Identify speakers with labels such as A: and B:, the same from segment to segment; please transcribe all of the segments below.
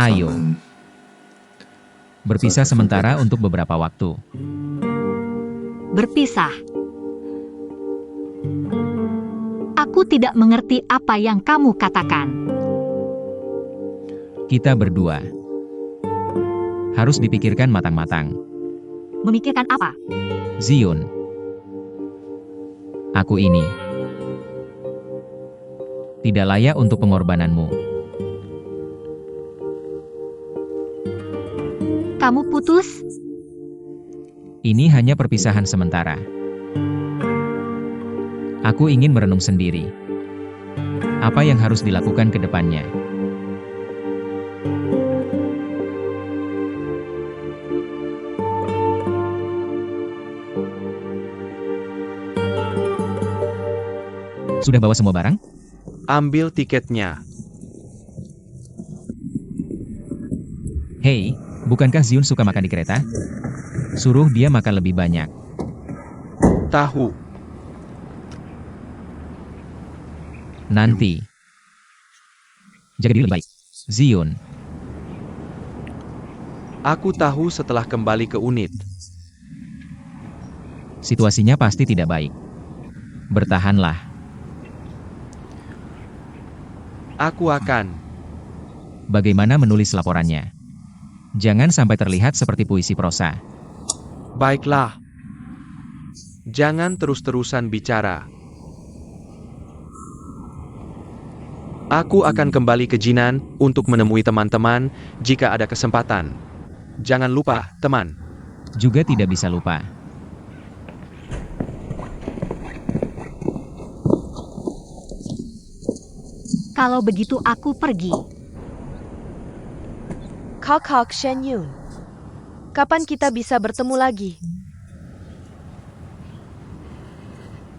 A: Ayo. Berpisah sementara untuk beberapa waktu.
B: Berpisah. Aku tidak mengerti apa yang kamu katakan.
A: Kita berdua. Harus dipikirkan matang-matang.
B: Memikirkan apa?
A: Zion. Aku ini tidak layak untuk pengorbananmu.
B: Kamu putus?
A: Ini hanya perpisahan sementara. Aku ingin merenung sendiri. Apa yang harus dilakukan ke depannya? Sudah bawa semua barang?
C: Ambil tiketnya.
A: Hei, bukankah Zion suka makan di kereta? Suruh dia makan lebih banyak.
C: Tahu.
A: Nanti. Jaga diri lebih baik. Zion.
C: Aku tahu setelah kembali ke unit.
A: Situasinya pasti tidak baik. Bertahanlah.
C: Aku akan.
A: Bagaimana menulis laporannya? Jangan sampai terlihat seperti puisi prosa.
C: Baiklah. Jangan terus-terusan bicara. Aku akan kembali ke Jinan untuk menemui teman-teman jika ada kesempatan. Jangan lupa, teman.
A: Juga tidak bisa lupa.
B: Kalau begitu aku pergi.
D: Kakak Shen Yun. Kapan kita bisa bertemu lagi?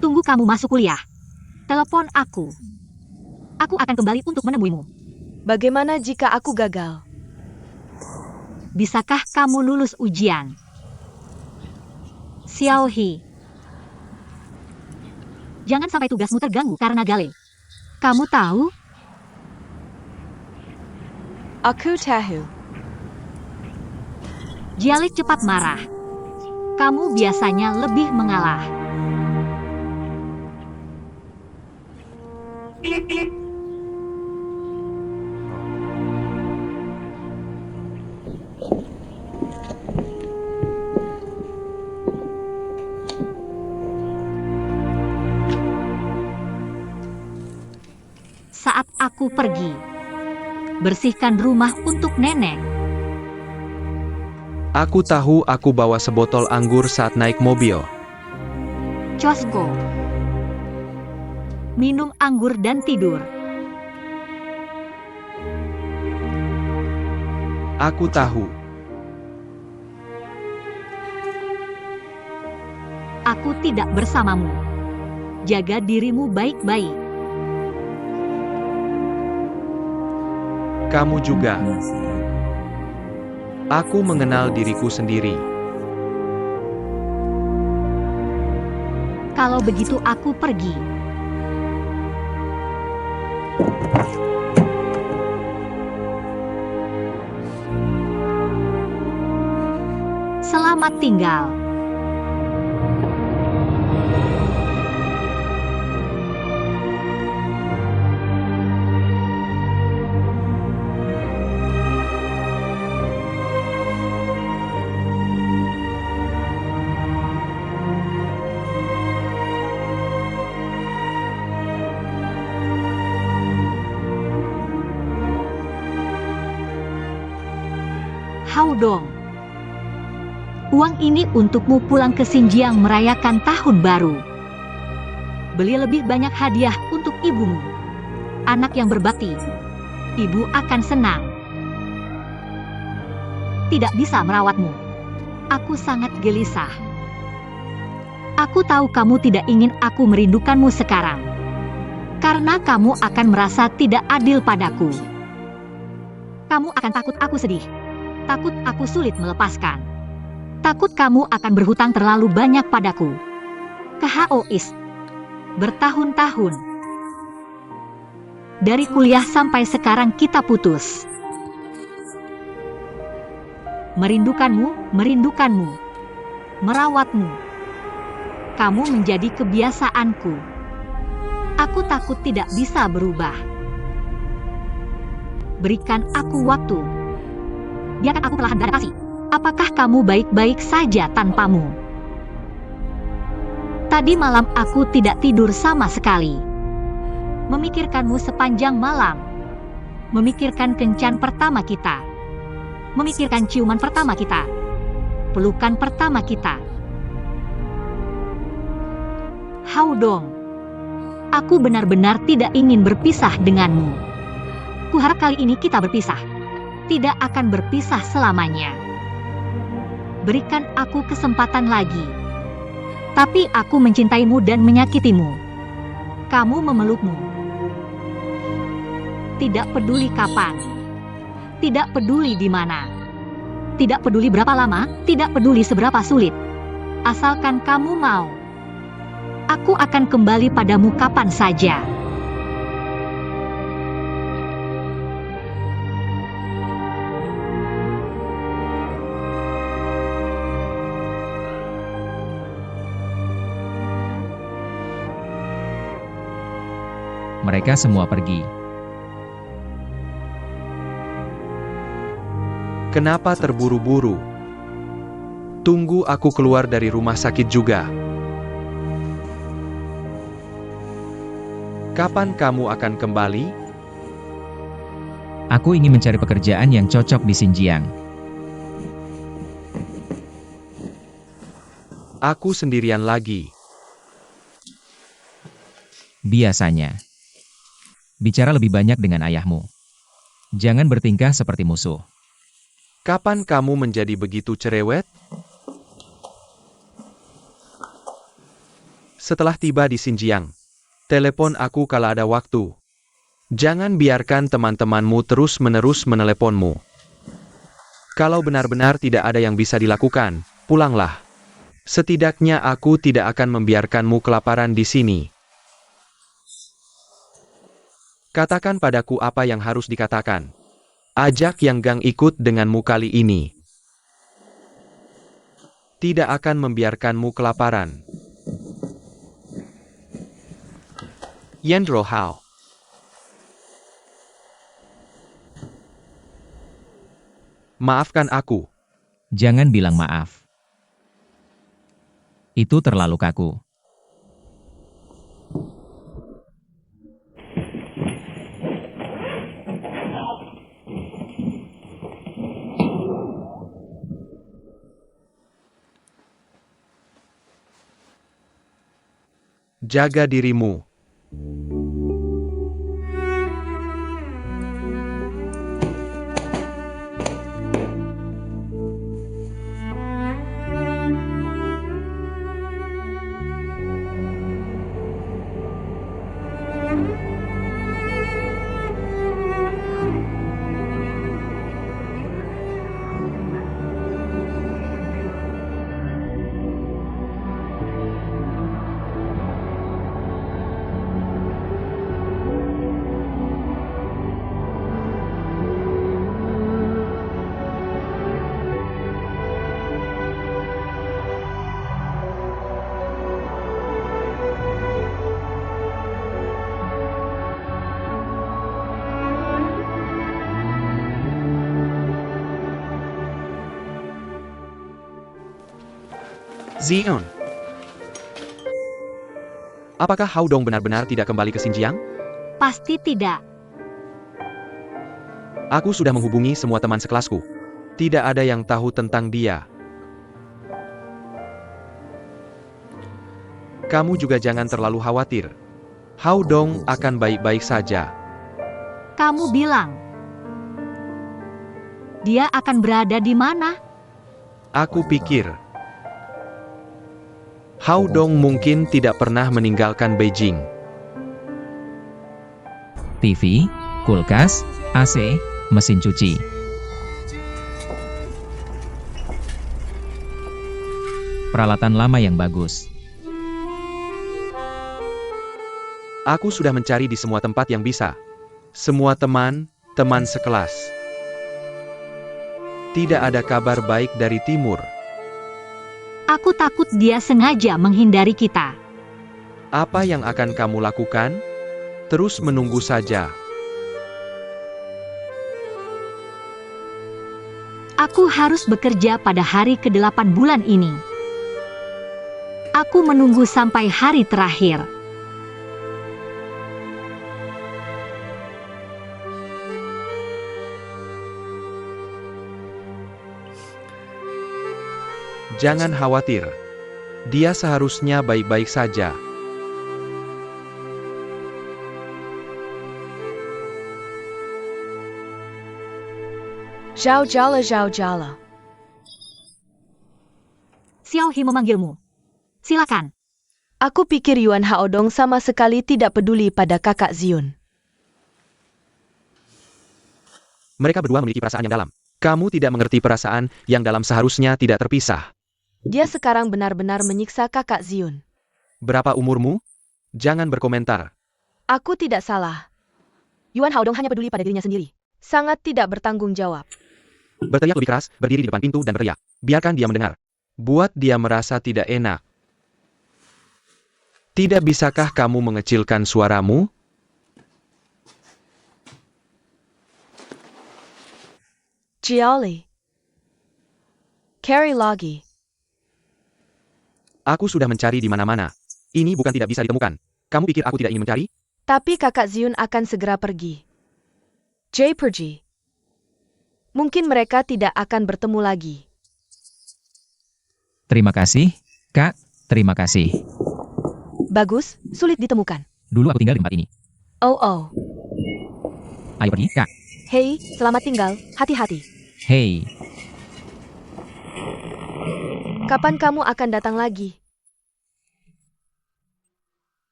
B: Tunggu kamu masuk kuliah. Telepon aku. Aku akan kembali untuk menemuimu.
D: Bagaimana jika aku gagal?
B: Bisakah kamu lulus ujian? Xiao He. Jangan sampai tugasmu terganggu karena Gale. Kamu tahu?
D: Aku tahu.
B: Jialik cepat marah. Kamu biasanya lebih mengalah. Saat aku pergi, bersihkan rumah untuk nenek.
C: Aku tahu aku bawa sebotol anggur saat naik mobil.
B: Chosko. Minum anggur dan tidur.
C: Aku tahu.
B: Aku tidak bersamamu. Jaga dirimu baik-baik.
C: Kamu juga. Aku mengenal diriku sendiri.
B: Kalau begitu aku pergi. Selamat tinggal. Haudong. Uang ini untukmu pulang ke Xinjiang merayakan tahun baru. Beli lebih banyak hadiah untuk ibumu. Anak yang berbakti. Ibu akan senang. Tidak bisa merawatmu. Aku sangat gelisah. Aku tahu kamu tidak ingin aku merindukanmu sekarang. Karena kamu akan merasa tidak adil padaku. Kamu akan takut aku sedih. Takut aku sulit melepaskan. Takut kamu akan berhutang terlalu banyak padaku. KHOIS. Bertahun-tahun. Dari kuliah sampai sekarang kita putus. Merindukanmu, merindukanmu. Merawatmu. Kamu menjadi kebiasaanku. Aku takut tidak bisa berubah. Berikan aku waktu. Biarkan aku perlahan beradaptasi. Apakah kamu baik-baik saja tanpamu? Tadi malam aku tidak tidur sama sekali. Memikirkanmu sepanjang malam. Memikirkan kencan pertama kita. Memikirkan ciuman pertama kita. Pelukan pertama kita. Haudong, aku benar-benar tidak ingin berpisah denganmu. Kuharap kali ini kita berpisah. Tidak akan berpisah selamanya. Berikan aku kesempatan lagi. Tapi aku mencintaimu dan menyakitimu. Kamu memelukmu. Tidak peduli kapan. Tidak peduli di mana. Tidak peduli berapa lama, tidak peduli seberapa sulit. Asalkan kamu mau. Aku akan kembali padamu kapan saja.
A: Mereka semua pergi.
C: Kenapa terburu-buru? Tunggu aku keluar dari rumah sakit juga. Kapan kamu akan kembali?
A: Aku ingin mencari pekerjaan yang cocok di Xinjiang.
C: Aku sendirian lagi.
A: Biasanya. Bicara lebih banyak dengan ayahmu. Jangan bertingkah seperti musuh.
C: Kapan kamu menjadi begitu cerewet? Setelah tiba di Xinjiang, telepon aku kala ada waktu. Jangan biarkan teman-temanmu terus-menerus meneleponmu. Kalau benar-benar tidak ada yang bisa dilakukan, pulanglah. Setidaknya aku tidak akan membiarkanmu kelaparan di sini. Katakan padaku apa yang harus dikatakan. Ajak Yang Gang ikut denganmu kali ini. Tidak akan membiarkanmu kelaparan. Yendro Hao. Maafkan aku.
A: Jangan bilang maaf. Itu terlalu kaku.
C: Jaga dirimu. Zion. Apakah Haudong benar-benar tidak kembali ke Xinjiang?
B: Pasti tidak.
C: Aku sudah menghubungi semua teman sekelasku. Tidak ada yang tahu tentang dia. Kamu juga jangan terlalu khawatir. Haudong akan baik-baik saja.
B: Kamu bilang dia akan berada di mana?
C: Aku pikir Haudong mungkin tidak pernah meninggalkan Beijing.
A: TV, kulkas, AC, mesin cuci. Peralatan lama yang bagus.
C: Aku sudah mencari di semua tempat yang bisa. Semua teman sekelas. Tidak ada kabar baik dari timur.
B: Aku takut dia sengaja menghindari kita.
C: Apa yang akan kamu lakukan? Terus menunggu saja.
B: Aku harus bekerja pada hari ke-8 bulan ini. Aku menunggu sampai hari terakhir.
C: Jangan khawatir. Dia seharusnya baik-baik saja.
D: Zhao Jala, Zhao Jala.
B: Xiao He memanggilmu. Silakan.
D: Aku pikir Yuan Haodong sama sekali tidak peduli pada kakak Ziun.
C: Mereka berdua memiliki perasaan yang dalam. Kamu tidak mengerti perasaan yang dalam seharusnya tidak terpisah.
D: Dia sekarang benar-benar menyiksa kakak Ziun.
C: Berapa umurmu? Jangan berkomentar.
D: Aku tidak salah. Yuan Haodong hanya peduli pada dirinya sendiri. Sangat tidak bertanggung jawab.
C: Berteriak lebih keras, berdiri di depan pintu dan berteriak. Biarkan dia mendengar. Buat dia merasa tidak enak. Tidak bisakah kamu mengecilkan suaramu?
D: Jiaoli. Carry lagi.
C: Aku sudah mencari di mana-mana. Ini bukan tidak bisa ditemukan. Kamu pikir aku tidak ingin mencari?
D: Tapi kakak Ziun akan segera pergi. Jay pergi. Mungkin mereka tidak akan bertemu lagi.
A: Terima kasih, Kak. Terima kasih.
D: Bagus, sulit ditemukan.
A: Dulu aku tinggal di tempat ini.
D: Oh.
A: Ayo pergi, Kak.
D: Hei, selamat tinggal. Hati-hati.
A: Hei,
D: Kapan kamu akan datang lagi?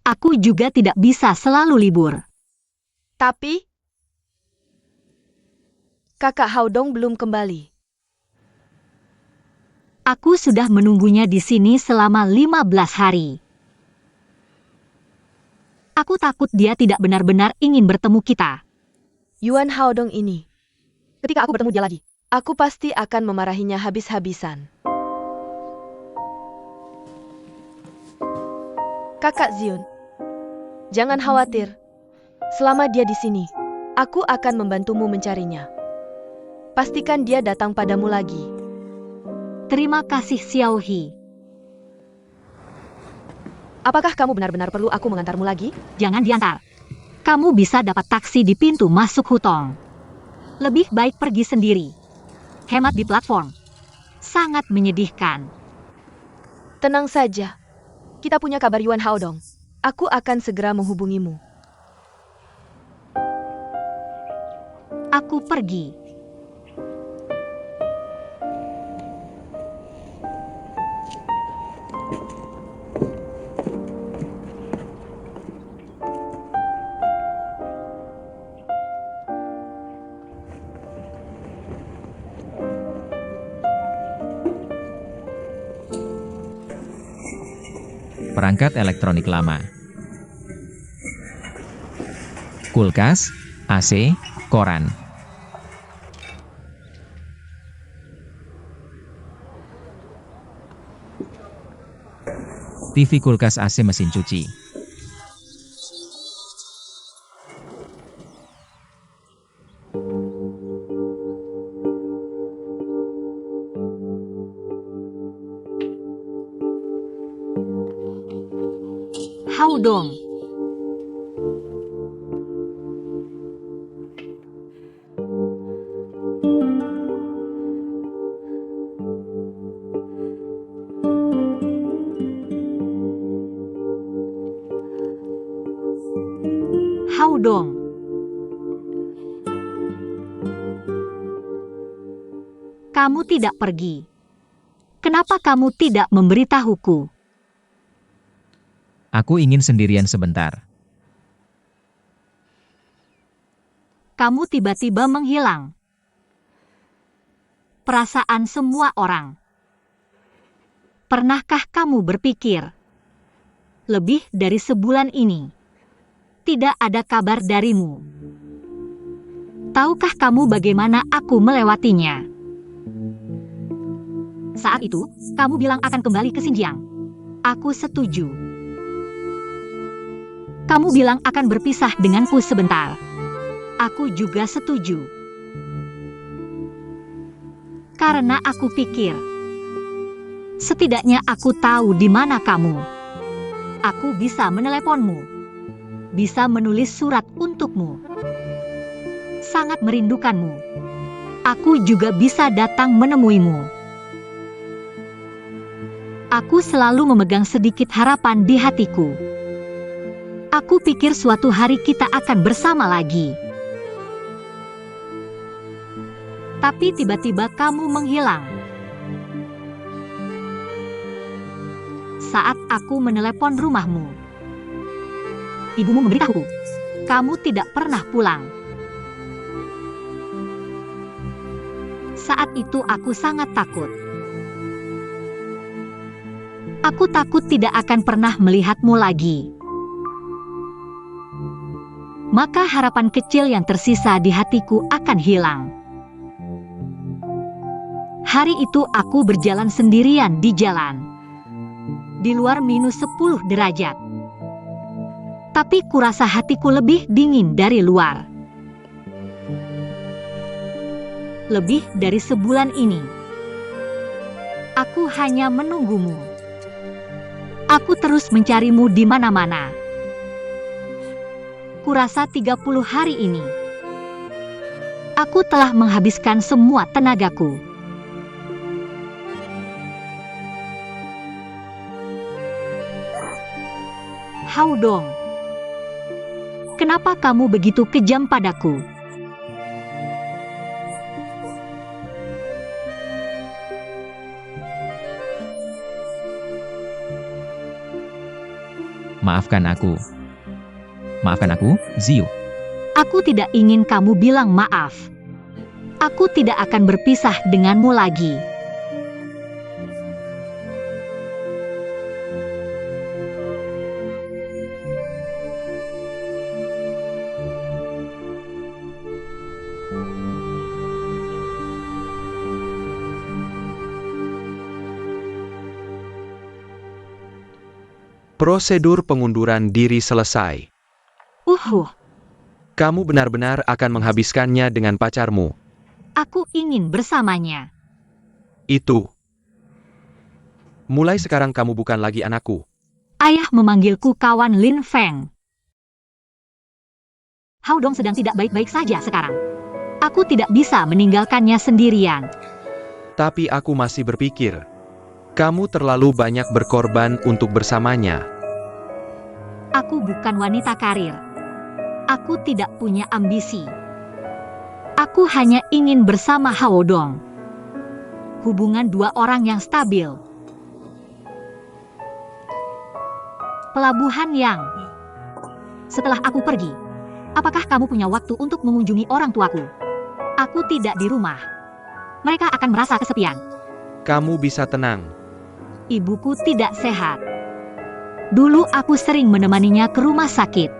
B: Aku juga tidak bisa selalu libur.
D: Tapi, kakak Haodong belum kembali.
B: Aku sudah menunggunya di sini selama 15 hari. Aku takut dia tidak benar-benar ingin bertemu kita.
D: Yuan Haodong ini. Ketika aku bertemu dia lagi, aku pasti akan memarahinya habis-habisan. Kakak Ziun, jangan khawatir. Selama dia di sini, aku akan membantumu mencarinya. Pastikan dia datang padamu lagi.
B: Terima kasih Xiao He.
D: Apakah kamu benar-benar perlu aku mengantarmu lagi?
B: Jangan diantar. Kamu bisa dapat taksi di pintu masuk hutong. Lebih baik pergi sendiri. Hemat di platform. Sangat menyedihkan.
D: Tenang saja. Kita punya kabar Yuan Haodong. Aku akan segera menghubungimu.
B: Aku pergi.
A: perangkat elektronik lama. Kulkas, AC, koran. TV, kulkas, AC, mesin cuci.
B: Haodong. Haodong. Kamu tidak pergi. Kenapa kamu tidak memberitahuku?
A: Aku ingin sendirian sebentar.
B: Kamu tiba-tiba menghilang. Perasaan semua orang. Pernahkah kamu berpikir? Lebih dari sebulan ini, tidak ada kabar darimu. Tahukah kamu bagaimana aku melewatinya? Saat itu, kamu bilang akan kembali ke Xinjiang. Aku setuju. Kamu bilang akan berpisah denganku sebentar. Aku juga setuju. Karena aku pikir, setidaknya aku tahu di mana kamu. Aku bisa meneleponmu, bisa menulis surat untukmu. Sangat merindukanmu. Aku juga bisa datang menemuimu. Aku selalu memegang sedikit harapan di hatiku. Aku pikir suatu hari kita akan bersama lagi. Tapi tiba-tiba kamu menghilang. Saat aku menelepon rumahmu, ibumu memberitahuku, kamu tidak pernah pulang. Saat itu aku sangat takut. Aku takut tidak akan pernah melihatmu lagi. Maka harapan kecil yang tersisa di hatiku akan hilang. Hari itu aku berjalan sendirian di jalan. Di luar -10 derajat. Tapi kurasa hatiku lebih dingin dari luar. Lebih dari sebulan ini, aku hanya menunggumu. Aku terus mencarimu di mana-mana. Kurasa 30 hari ini, aku telah menghabiskan semua tenagaku. Haodong, kenapa kamu begitu kejam padaku?
A: Maafkan aku. Maafkan aku, Ziyu.
B: Aku tidak ingin kamu bilang maaf. Aku tidak akan berpisah denganmu lagi.
C: Prosedur pengunduran diri selesai. Kamu benar-benar akan menghabiskannya dengan pacarmu.
B: Aku ingin bersamanya.
C: Itu. Mulai sekarang kamu bukan lagi anakku.
B: Ayah memanggilku kawan Lin Feng. Haodong sedang tidak baik-baik saja sekarang. Aku tidak bisa meninggalkannya sendirian.
C: Tapi aku masih berpikir, kamu terlalu banyak berkorban untuk bersamanya.
B: Aku bukan wanita karir. Aku tidak punya ambisi. Aku hanya ingin bersama Haodong. Hubungan dua orang yang stabil. Pelabuhan Yang. Setelah aku pergi, apakah kamu punya waktu untuk mengunjungi orang tuaku? Aku tidak di rumah. Mereka akan merasa kesepian.
C: Kamu bisa tenang.
B: Ibuku tidak sehat. Dulu aku sering menemaninya ke rumah sakit.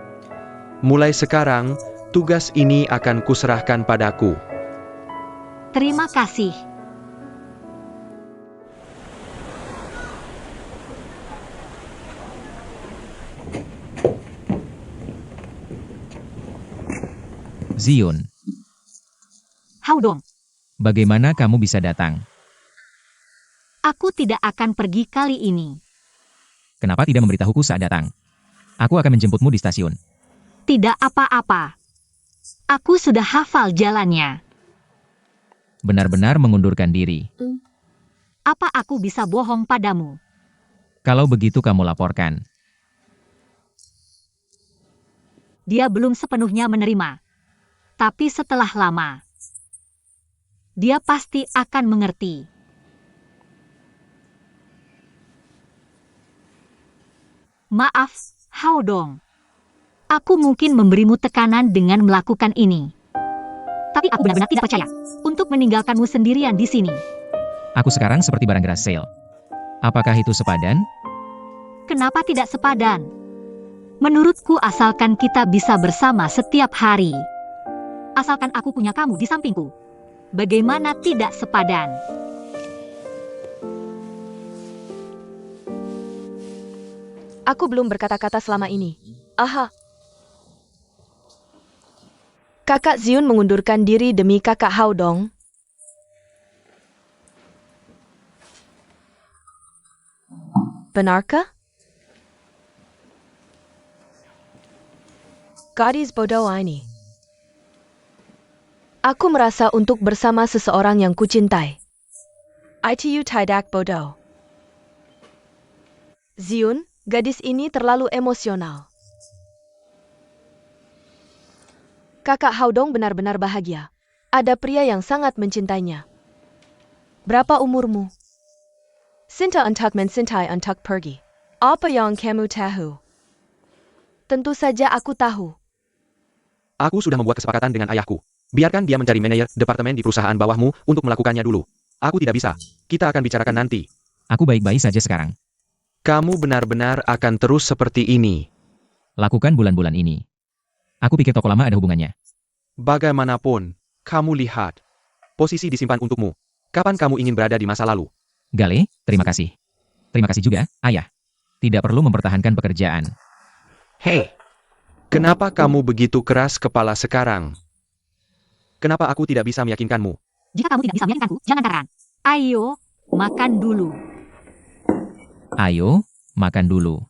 C: Mulai sekarang, tugas ini akan kuserahkan padaku.
B: Terima kasih.
A: Ziun,
B: Haodong,
A: bagaimana kamu bisa datang?
B: aku tidak akan pergi kali ini.
A: Kenapa tidak memberitahuku saat datang? Aku akan menjemputmu di stasiun.
B: Tidak apa-apa. Aku sudah hafal jalannya.
A: Benar-benar mengundurkan diri.
B: Apa aku bisa bohong padamu?
A: Kalau begitu kamu laporkan.
B: Dia belum sepenuhnya menerima. Tapi setelah lama, dia pasti akan mengerti. Maaf, Haodong. Aku mungkin memberimu tekanan dengan melakukan ini. Tapi aku benar-benar tidak percaya untuk meninggalkanmu sendirian di sini.
A: Aku sekarang seperti barang geras sale. Apakah itu sepadan?
B: Kenapa tidak sepadan? Menurutku asalkan kita bisa bersama setiap hari. asalkan aku punya kamu di sampingku. Bagaimana tidak sepadan?
D: Aku belum berkata-kata selama ini. Aha. Kakak Ziun mengundurkan diri demi kakak Haodong. Benarkah? Gadis bodoh ini. Aku merasa untuk bersama seseorang yang kucintai. ITU tidak bodoh. Ziun, gadis ini terlalu emosional. Kakak Haodong benar-benar bahagia. Ada pria yang sangat mencintainya. Berapa umurmu? Sinta untuk mencintai untuk pergi. Apa yang kamu tahu? Tentu saja aku tahu.
C: Aku sudah membuat kesepakatan dengan ayahku. Biarkan dia mencari manajer departemen di perusahaan bawahmu untuk melakukannya dulu. Aku tidak bisa. Kita akan bicarakan nanti.
A: Aku baik-baik saja sekarang.
C: Kamu benar-benar akan terus seperti ini.
A: Lakukan bulan-bulan ini. Aku pikir toko lama ada hubungannya.
C: Bagaimanapun, kamu lihat. Posisi disimpan untukmu. Kapan kamu ingin berada di masa lalu?
A: Gale, terima kasih. Terima kasih juga, ayah. Tidak perlu mempertahankan pekerjaan.
C: Hei, kenapa kamu begitu keras kepala sekarang? Kenapa aku tidak bisa meyakinkanmu?
B: Jika kamu tidak bisa meyakinkanku, jangan karan. Ayo, makan dulu.
A: Ayo, makan dulu.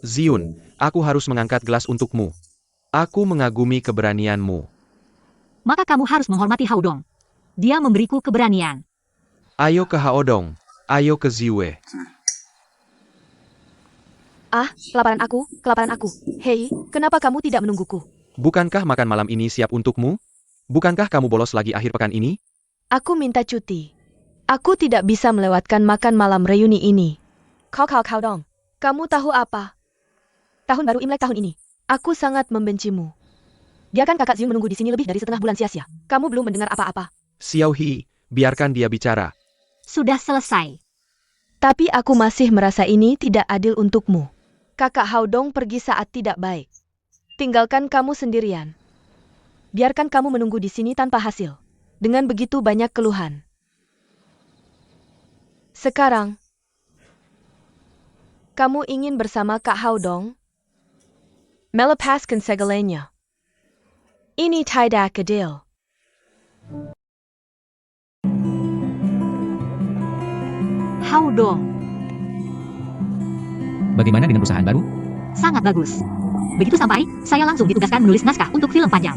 C: Ziun, aku harus mengangkat gelas untukmu. Aku mengagumi keberanianmu.
B: Maka kamu harus menghormati Haodong. Dia memberiku keberanian.
C: Ayo ke Haodong. Ayo ke Ziwe.
D: Ah, kelaparan aku. Hei, kenapa kamu tidak menungguku?
C: Bukankah makan malam ini siap untukmu? Bukankah kamu bolos lagi akhir pekan ini?
D: Aku minta cuti. Aku tidak bisa melewatkan makan malam reuni ini. Kau dong. Kamu tahu apa? Tahun baru Imlek tahun ini. Aku sangat membencimu. Biarkan kakak Ziun menunggu di sini lebih dari setengah bulan sia-sia. Kamu belum mendengar apa-apa.
C: Xiao Hi, biarkan dia bicara.
B: Sudah selesai.
D: Tapi aku masih merasa ini tidak adil untukmu. Kakak Haodong pergi saat tidak baik. Tinggalkan kamu sendirian. Biarkan kamu menunggu di sini tanpa hasil. Dengan begitu banyak keluhan. Sekarang, kamu ingin bersama Kak Haodong? Melepaskan segalanya. Ini tidak adil.
B: Haodong,
A: Bagaimana dengan perusahaan baru?
B: sangat bagus. Begitu sampai, saya langsung ditugaskan menulis naskah untuk film panjang.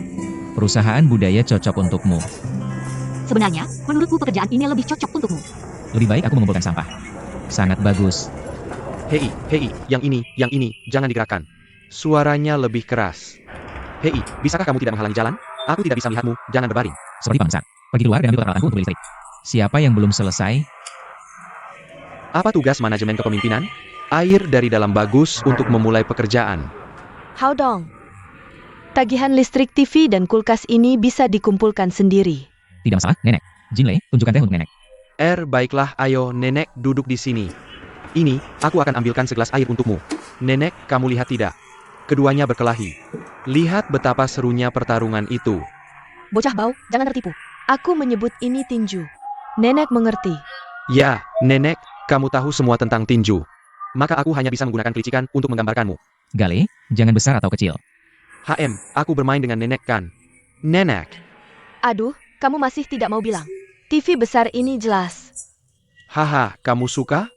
A: Perusahaan budaya cocok untukmu.
B: Sebenarnya, menurutku pekerjaan ini lebih cocok untukmu.
A: Lebih baik aku mengumpulkan sampah. Sangat bagus.
C: Hei, yang ini, jangan digerakkan. Suaranya lebih keras. Hei, bisakah kamu tidak menghalangi jalan? Aku tidak bisa melihatmu, jangan berbaring.
A: Seperti bangsat. Pergi keluar dan ambil peralatanku untuk listrik. Siapa yang belum selesai?
C: Apa tugas manajemen kepemimpinan? Air dari dalam bagus untuk memulai pekerjaan.
D: Haodong, tagihan listrik TV dan kulkas ini bisa dikumpulkan sendiri.
A: Tidak masalah, nenek. Jinlei, tunjukkan teh untuk nenek.
C: Baiklah, ayo nenek duduk di sini. Ini, aku akan ambilkan segelas air untukmu. Nenek, kamu lihat tidak? Keduanya berkelahi. Lihat betapa serunya pertarungan itu.
D: Bocah bau, jangan tertipu. Aku menyebut ini tinju. Nenek mengerti.
C: Ya, nenek, kamu tahu semua tentang tinju. Maka aku hanya bisa menggunakan kelicikan untuk menggambarkanmu.
A: Gale, jangan besar atau kecil.
C: Aku bermain dengan nenek kan? Nenek.
D: Aduh, kamu masih tidak mau bilang. TV besar ini jelas.
C: Haha, kamu suka?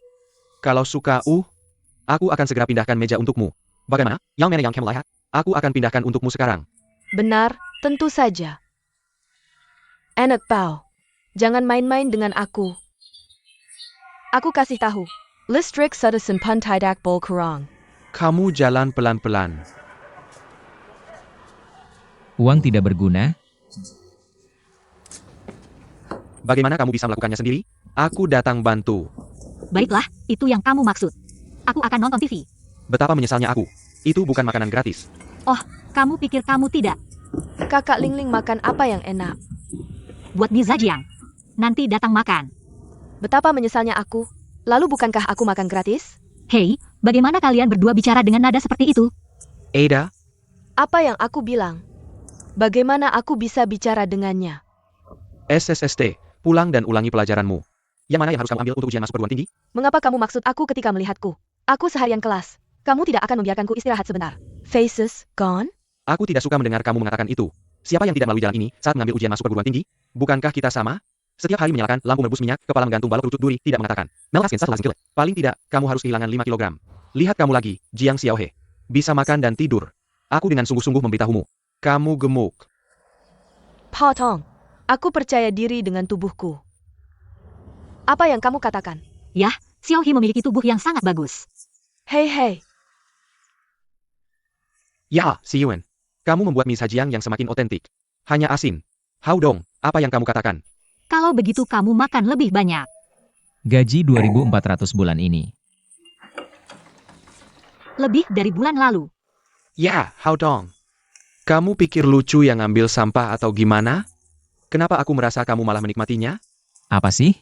C: Kalau suka, aku akan segera pindahkan meja untukmu. Bagaimana? Yang mana yang kamu lihat? Aku akan pindahkan untukmu sekarang.
D: Benar, tentu saja. Enak Pao. Jangan main-main dengan aku. Aku kasih tahu. Listrik sudah simpan tidak bol kurang.
C: Kamu jalan pelan-pelan.
A: Uang tidak berguna.
C: Bagaimana kamu bisa melakukannya sendiri? Aku datang bantu.
B: Baiklah, itu yang kamu maksud. Aku akan nonton TV.
C: Betapa menyesalnya aku. Itu bukan makanan gratis.
B: Oh, kamu pikir kamu tidak?
D: Kakak Lingling makan apa yang enak?
B: Buat Ni Zhajiang. Nanti datang makan.
D: Betapa menyesalnya aku. Lalu bukankah aku makan gratis?
B: Hei, bagaimana kalian berdua bicara dengan nada seperti itu?
C: Ada,
D: Apa yang aku bilang? Bagaimana aku bisa bicara dengannya?
C: SSST, pulang dan ulangi pelajaranmu. Yang mana yang harus kamu ambil untuk ujian masuk perguruan tinggi?
D: Mengapa kamu maksud aku ketika melihatku? Aku seharian kelas. Kamu tidak akan membiarkanku istirahat sebentar. Faces gone?
C: Aku tidak suka mendengar kamu mengatakan itu. Siapa yang tidak melalui jalan ini saat mengambil ujian masuk perguruan tinggi? Bukankah kita sama? Setiap hari menyalakan lampu merebus minyak, kepala menggantung balok kerucut duri, tidak mengatakan. Mel askin setelah singkilet. Paling tidak, kamu harus kehilangan 5 kilogram. Lihat kamu lagi, Jiang Xiaohe. Bisa makan dan tidur. Aku dengan sungguh-sungguh memberitahumu. Kamu gemuk.
D: Potong. Aku percaya diri dengan tubuhku. Apa yang kamu katakan?
B: Yah, Xiaohi memiliki tubuh yang sangat bagus.
D: Hei.
C: Ya, si Yuan. Kamu membuat mie sajian yang semakin otentik. Hanya asin. Hao Dong, apa yang kamu katakan?
B: Kalau begitu kamu makan lebih banyak.
A: Gaji 2.400 bulan ini.
B: Lebih dari bulan lalu.
C: Ya, Hao Dong. Kamu pikir lucu yang ngambil sampah atau gimana? Kenapa aku merasa kamu malah menikmatinya?
A: Apa sih?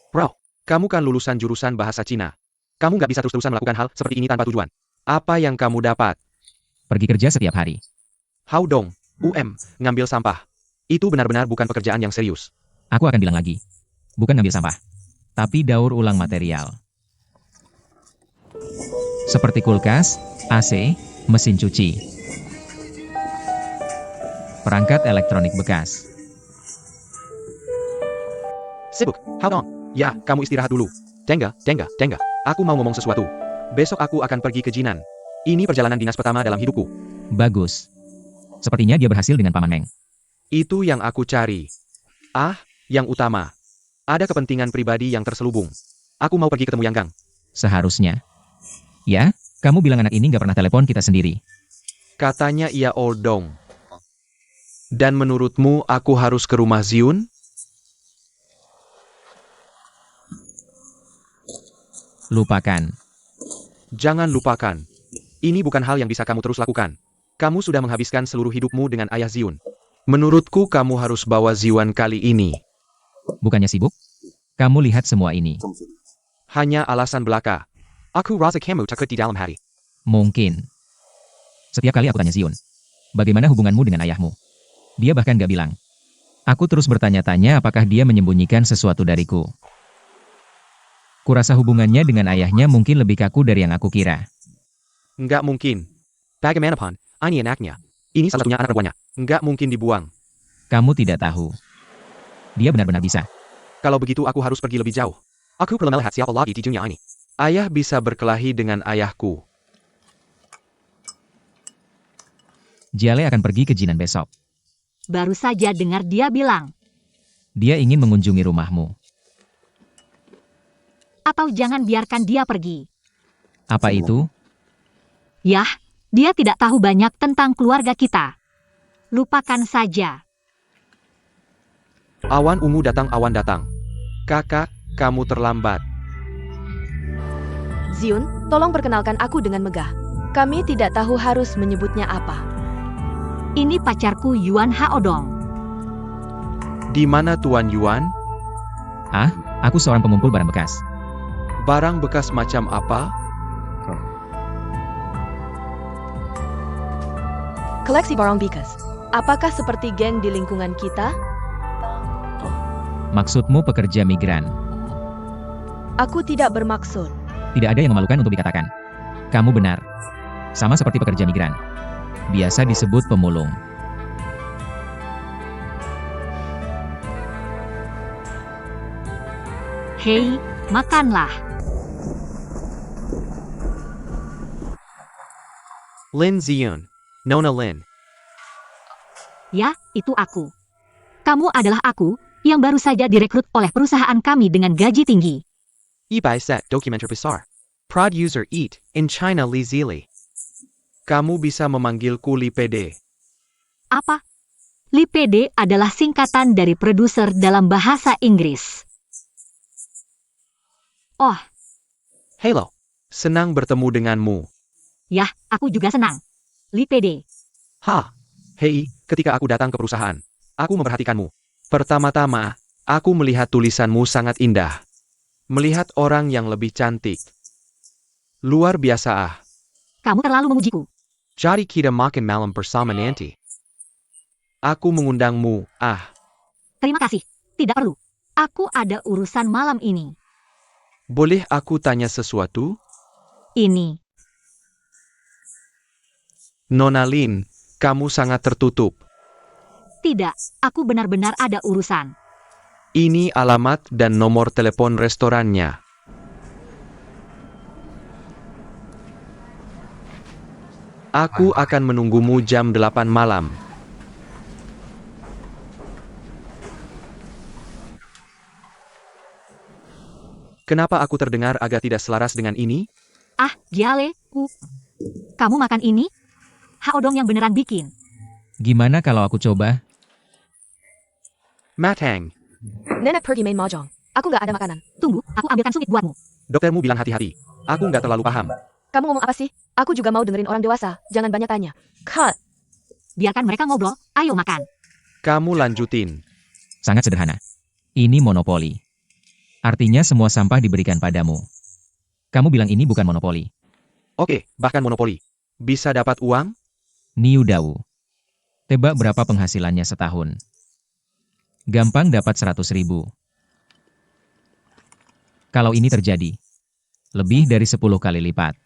C: Bro, kamu kan lulusan jurusan bahasa Cina. Kamu nggak bisa terus-terusan melakukan hal seperti ini tanpa tujuan. Apa yang kamu dapat?
A: Pergi kerja setiap hari.
C: Hao Dong, ngambil sampah. Itu benar-benar bukan pekerjaan yang serius.
A: Aku akan bilang lagi. Bukan ngambil sampah. Tapi daur ulang material. Seperti kulkas, AC, mesin cuci. Perangkat elektronik bekas.
C: Sibuk, Hao Dong. Ya, kamu istirahat dulu. Tengga. Aku mau ngomong sesuatu. Besok aku akan pergi ke Jinan. Ini perjalanan dinas pertama dalam hidupku.
A: Bagus. Sepertinya dia berhasil dengan Paman Meng.
C: Itu yang aku cari. Yang utama. Ada kepentingan pribadi yang terselubung. Aku mau pergi ketemu Yang Gang.
A: Seharusnya. Ya, kamu bilang anak ini gak pernah telepon kita sendiri.
C: Katanya ia Oldong. Dan menurutmu aku harus ke rumah Ziun?
A: Lupakan.
C: Jangan lupakan. Ini bukan hal yang bisa kamu terus lakukan. Kamu sudah menghabiskan seluruh hidupmu dengan ayah Ziun. Menurutku kamu harus bawa Ziwan kali ini.
A: Bukannya sibuk? Kamu lihat semua ini.
C: Hanya alasan belaka. Aku rasa kamu takut di dalam hati.
A: Mungkin. Setiap kali aku tanya Ziun, bagaimana hubunganmu dengan ayahmu? Dia bahkan gak bilang. Aku terus bertanya-tanya apakah dia menyembunyikan sesuatu dariku. Kurasa hubungannya dengan ayahnya mungkin lebih kaku dari yang aku kira.
C: Nggak mungkin. Bagaimanapun, ini anaknya. Ini salah satunya anak perempuannya. Nggak mungkin dibuang.
A: Kamu tidak tahu. Dia benar-benar bisa.
C: Kalau begitu aku harus pergi lebih jauh. Aku perlu melihat siapa lagi di dunia ini. Ayah bisa berkelahi dengan ayahku.
A: Jiale akan pergi ke Jinan besok.
B: Baru saja dengar dia bilang.
A: Dia ingin mengunjungi rumahmu.
B: Atau jangan biarkan dia pergi.
A: Apa itu?
B: Yah, dia tidak tahu banyak tentang keluarga kita. Lupakan saja.
C: Awan ungu datang, awan datang. Kakak, kamu terlambat.
D: Ziun, tolong perkenalkan aku dengan megah. Kami tidak tahu harus menyebutnya apa.
B: Ini pacarku Yuan Haodong.
C: Di mana Tuan Yuan?
A: Aku seorang pengumpul barang bekas.
C: Barang bekas macam apa?
D: Koleksi barang bekas. Apakah seperti geng di lingkungan kita?
A: Maksudmu pekerja migran?
D: Aku tidak bermaksud.
A: Tidak ada yang memalukan untuk dikatakan. Kamu benar. Sama seperti pekerja migran. Biasa disebut pemulung.
B: Hei, makanlah.
C: Lin Ziun. Nona Lin.
B: Ya, itu aku. Kamu adalah aku, yang baru saja direkrut oleh perusahaan kami dengan gaji tinggi.
C: Ibai set dokumenter besar. Prod user eat in China Li Zili. Kamu bisa memanggilku Li PD.
B: Apa? LPD adalah singkatan dari produser dalam bahasa Inggris. Oh,
C: Hello. Senang bertemu denganmu.
B: yah, aku juga senang. LPD.
C: Hei, ketika aku datang ke perusahaan, aku memperhatikanmu. Pertama-tama, aku melihat tulisanmu sangat indah. Melihat orang yang lebih cantik. Luar biasa.
B: Kamu terlalu memujiku.
C: Jadi kita makan malam bersama nanti. Aku mengundangmu,
B: Terima kasih. Tidak perlu. Aku ada urusan malam ini.
C: Boleh aku tanya sesuatu?
B: Ini.
C: Nona Lin, kamu sangat tertutup.
B: Tidak, aku benar-benar ada urusan.
C: Ini alamat dan nomor telepon restorannya. Aku akan menunggumu jam 8 malam. Kenapa aku terdengar agak tidak selaras dengan ini?
B: Giale. Kamu makan ini? Haodong yang beneran bikin.
A: Gimana kalau aku coba?
C: Matang,
D: Nenek pergi main mahjong. Aku nggak ada makanan.
B: Tunggu, aku ambilkan summit buatmu.
C: doktermu bilang hati-hati. Aku nggak terlalu paham.
D: Kamu ngomong apa sih? Aku juga mau dengerin orang dewasa. Jangan banyak tanya. Cut.
B: Biarkan mereka ngobrol, ayo makan.
C: Kamu lanjutin.
A: Sangat sederhana. Ini monopoli. Artinya semua sampah diberikan padamu. Kamu bilang ini bukan monopoli.
C: Oke, bahkan monopoli. Bisa dapat uang?
A: Niu Dau. Tebak berapa penghasilannya setahun? Gampang dapat 100.000. Kalau ini terjadi, lebih dari 10 kali lipat.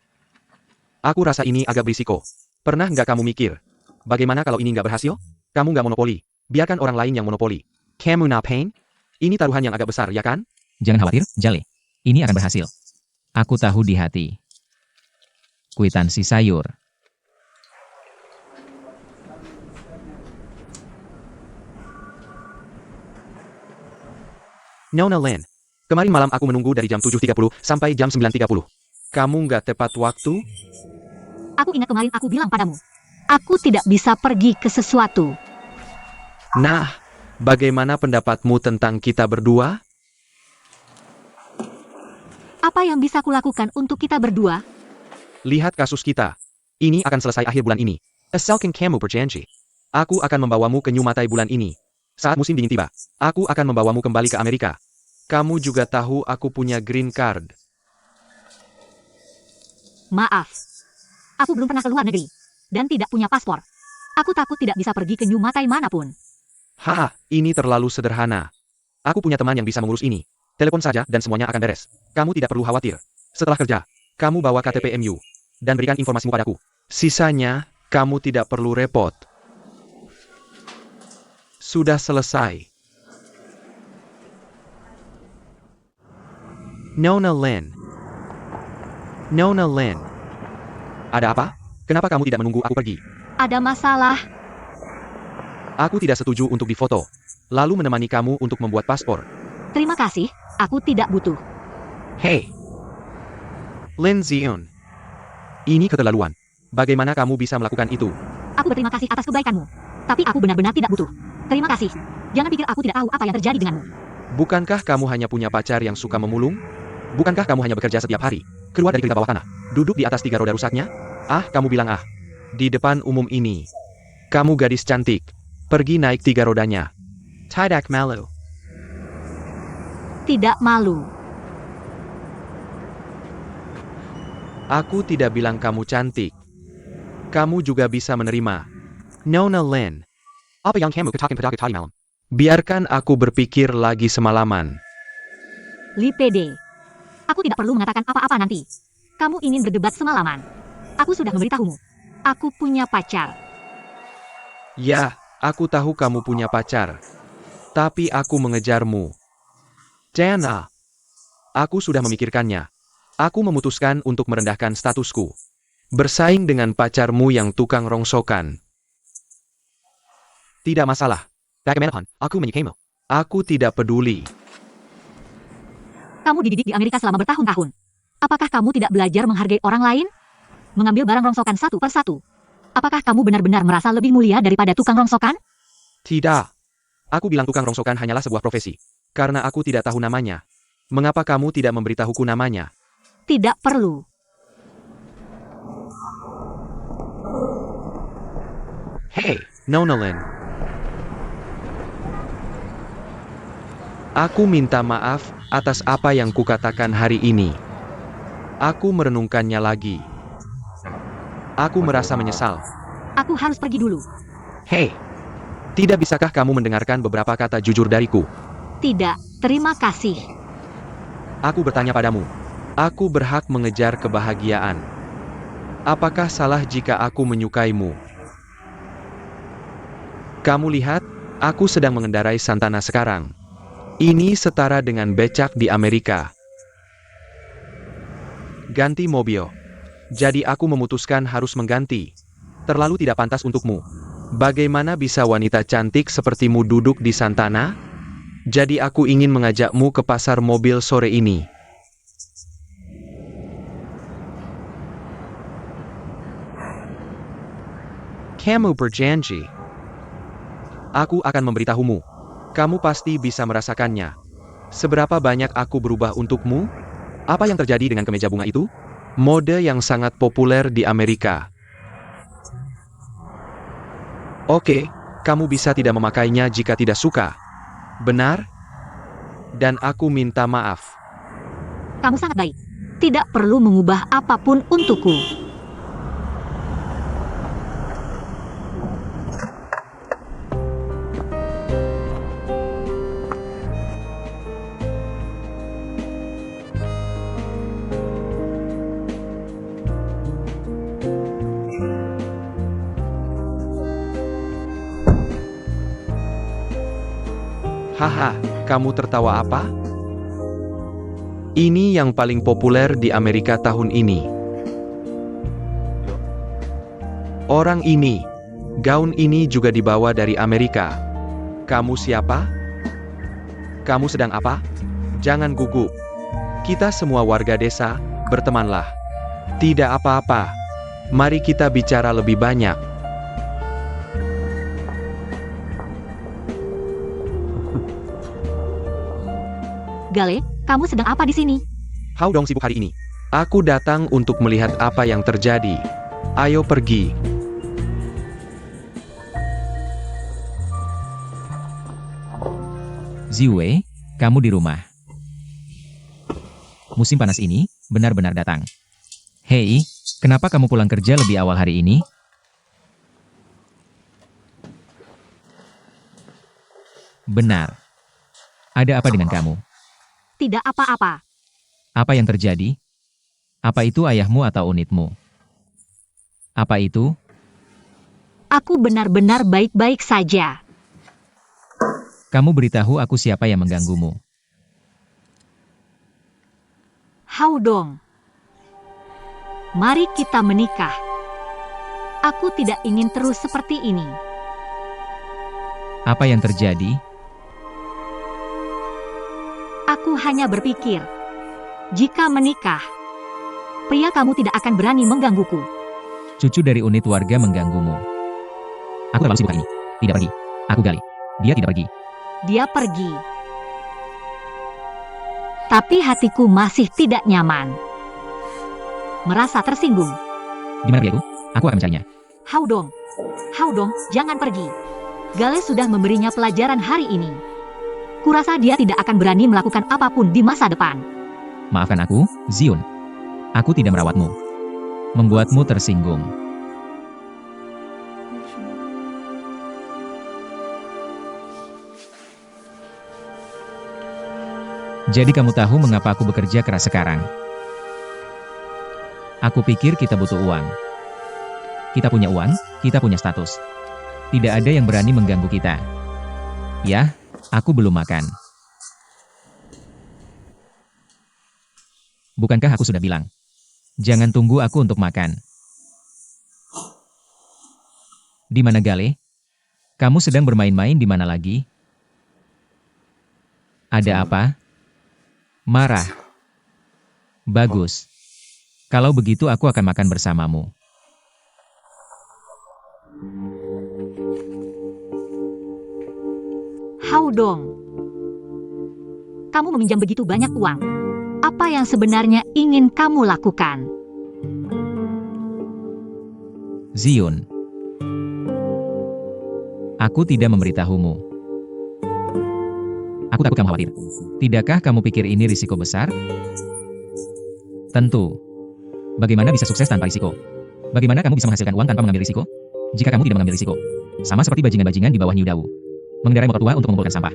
C: Aku rasa ini agak berisiko. Pernah nggak kamu mikir, bagaimana kalau ini nggak berhasil? Kamu nggak monopoli. Biarkan orang lain yang monopoli. Kamu ngapain? Ini taruhan yang agak besar, ya kan?
A: Jangan khawatir, Jale. Ini akan berhasil. Aku tahu di hati. Kwitansi sayur.
C: Nona Lin, kemarin malam aku menunggu dari jam 7.30 sampai jam 9.30. Kamu nggak tepat waktu?
B: Aku ingat kemarin aku bilang padamu. Aku tidak bisa pergi ke sesuatu.
C: Nah, bagaimana pendapatmu tentang kita berdua?
B: Apa yang bisa kulakukan untuk kita berdua?
C: Lihat kasus kita. Ini akan selesai akhir bulan ini. Asalkan kamu berjanji. Aku akan membawamu ke New Matai bulan ini. Saat musim dingin tiba, aku akan membawamu kembali ke Amerika. Kamu juga tahu aku punya green card.
B: Maaf. Aku belum pernah keluar negeri. Dan tidak punya paspor. Aku takut tidak bisa pergi ke New Matai manapun.
C: Haha, ini terlalu sederhana. Aku punya teman yang bisa mengurus ini. Telepon saja dan semuanya akan beres. Kamu tidak perlu khawatir. Setelah kerja, kamu bawa KTP MU. Dan berikan informasimu padaku. Sisanya, kamu tidak perlu repot. Sudah selesai. Nona Lin. Nona Lin. Ada apa? Kenapa kamu tidak menunggu aku pergi?
B: Ada masalah.
C: Aku tidak setuju untuk difoto. Lalu menemani kamu untuk membuat paspor.
B: Terima kasih, aku tidak butuh.
C: Hei. Lin Zion. Ini keterlaluan. Bagaimana kamu bisa melakukan itu?
B: Aku berterima kasih atas kebaikanmu. Tapi aku benar-benar tidak butuh. Terima kasih. Jangan pikir aku tidak tahu apa yang terjadi denganmu.
C: Bukankah kamu hanya punya pacar yang suka memulung? Bukankah kamu hanya bekerja setiap hari? Keluar dari kereta bawah tanah. Duduk di atas 3 roda rusaknya? Kamu bilang Di depan umum ini. Kamu gadis cantik. Pergi naik 3 rodanya. Tidak malu.
B: Tidak malu.
C: Aku tidak bilang kamu cantik. Kamu juga bisa menerima. Nona Lin. Apa yang kamu katakan pada tadi malam? Biarkan aku berpikir lagi semalaman.
B: Li PD. Aku tidak perlu mengatakan apa-apa nanti. Kamu ingin berdebat semalaman. Aku sudah memberitahumu. Aku punya pacar.
C: Ya, aku tahu kamu punya pacar. Tapi aku mengejarmu. Jana. Aku sudah memikirkannya. Aku memutuskan untuk merendahkan statusku. Bersaing dengan pacarmu yang tukang rongsokan. Tidak masalah. Bagaimana aku menyukaimu? Aku tidak peduli.
B: Kamu dididik di Amerika selama bertahun-tahun. Apakah kamu tidak belajar menghargai orang lain? Mengambil barang rongsokan satu per satu. Apakah kamu benar-benar merasa lebih mulia daripada tukang rongsokan?
C: Tidak. Aku bilang tukang rongsokan hanyalah sebuah profesi. Karena aku tidak tahu namanya. Mengapa kamu tidak memberitahuku namanya?
B: Tidak perlu.
C: Hei, Nona Lin. Aku minta maaf atas apa yang kukatakan hari ini. Aku merenungkannya lagi. Aku merasa menyesal.
B: Aku harus pergi dulu.
C: Hei, Tidak bisakah kamu mendengarkan beberapa kata jujur dariku?
B: Tidak, terima kasih.
C: Aku bertanya padamu. Aku berhak mengejar kebahagiaan. Apakah salah jika aku menyukaimu? Kamu lihat, aku sedang mengendarai Santana sekarang. Ini setara dengan becak di Amerika. Ganti mobil. Jadi aku memutuskan harus mengganti. Terlalu tidak pantas untukmu. Bagaimana bisa wanita cantik sepertimu duduk di Santana? Jadi aku ingin mengajakmu ke pasar mobil sore ini. Kamu berjanji. Aku akan memberitahumu. Kamu pasti bisa merasakannya. Seberapa banyak aku berubah untukmu? Apa yang terjadi dengan kemeja bunga itu? Mode yang sangat populer di Amerika. Oke, kamu bisa tidak memakainya jika tidak suka. Benar? Dan aku minta maaf.
B: Kamu sangat baik. Tidak perlu mengubah apapun untukku.
C: Haha, kamu tertawa apa? Ini yang paling populer di Amerika tahun ini. Orang ini, gaun ini juga dibawa dari Amerika. Kamu siapa? Kamu sedang apa? Jangan gugup. Kita semua warga desa, bertemanlah. Tidak apa-apa. Mari kita bicara lebih banyak.
B: Gale, kamu sedang apa di sini?
C: How dong sibuk hari ini? Aku datang untuk melihat apa yang terjadi. Ayo pergi.
A: Ziwei, kamu di rumah. Musim panas ini benar-benar datang. Hei, kenapa kamu pulang kerja lebih awal hari ini? Benar. Ada apa dengan kamu?
B: Tidak apa-apa.
A: Apa yang terjadi? Apa itu ayahmu atau unitmu? Apa itu?
B: Aku benar-benar baik-baik saja.
A: Kamu beritahu aku siapa yang mengganggumu.
B: Haudong. Mari kita menikah. Aku tidak ingin terus seperti ini.
A: Apa yang terjadi?
B: Aku hanya berpikir, jika menikah, pria kamu tidak akan berani menggangguku.
A: Cucu dari unit warga mengganggumu. Aku terlalu sibuk hari ini. Tidak pergi. Aku gali. Dia tidak pergi.
B: Dia pergi. Tapi hatiku masih tidak nyaman. Merasa tersinggung.
A: Di mana pria itu? Aku akan mencarinya.
B: Haudong. Haudong, jangan pergi. Gale sudah memberinya pelajaran hari ini. Kurasa dia tidak akan berani melakukan apapun di masa depan.
A: Maafkan aku, Zion. Aku tidak merawatmu. Membuatmu tersinggung. Jadi kamu tahu mengapa aku bekerja keras sekarang? Aku pikir kita butuh uang. Kita punya uang, kita punya status. Tidak ada yang berani mengganggu kita. Ya, aku belum makan. Bukankah aku sudah bilang? Jangan tunggu aku untuk makan. Di mana Gale? Kamu sedang bermain-main di mana lagi? Ada apa? Marah. Bagus. Kalau begitu aku akan makan bersamamu.
B: Haudong. Kamu meminjam begitu banyak uang. Apa yang sebenarnya ingin kamu lakukan?
A: Zion. Aku tidak memberitahumu. Aku takut kamu khawatir. Tidakkah kamu pikir ini risiko besar? Tentu. Bagaimana bisa sukses tanpa risiko? Bagaimana kamu bisa menghasilkan uang tanpa mengambil risiko? Jika kamu tidak mengambil risiko, Sama seperti bajingan-bajingan di bawah New Dawu. Mengendarai motor tua untuk mengumpulkan sampah.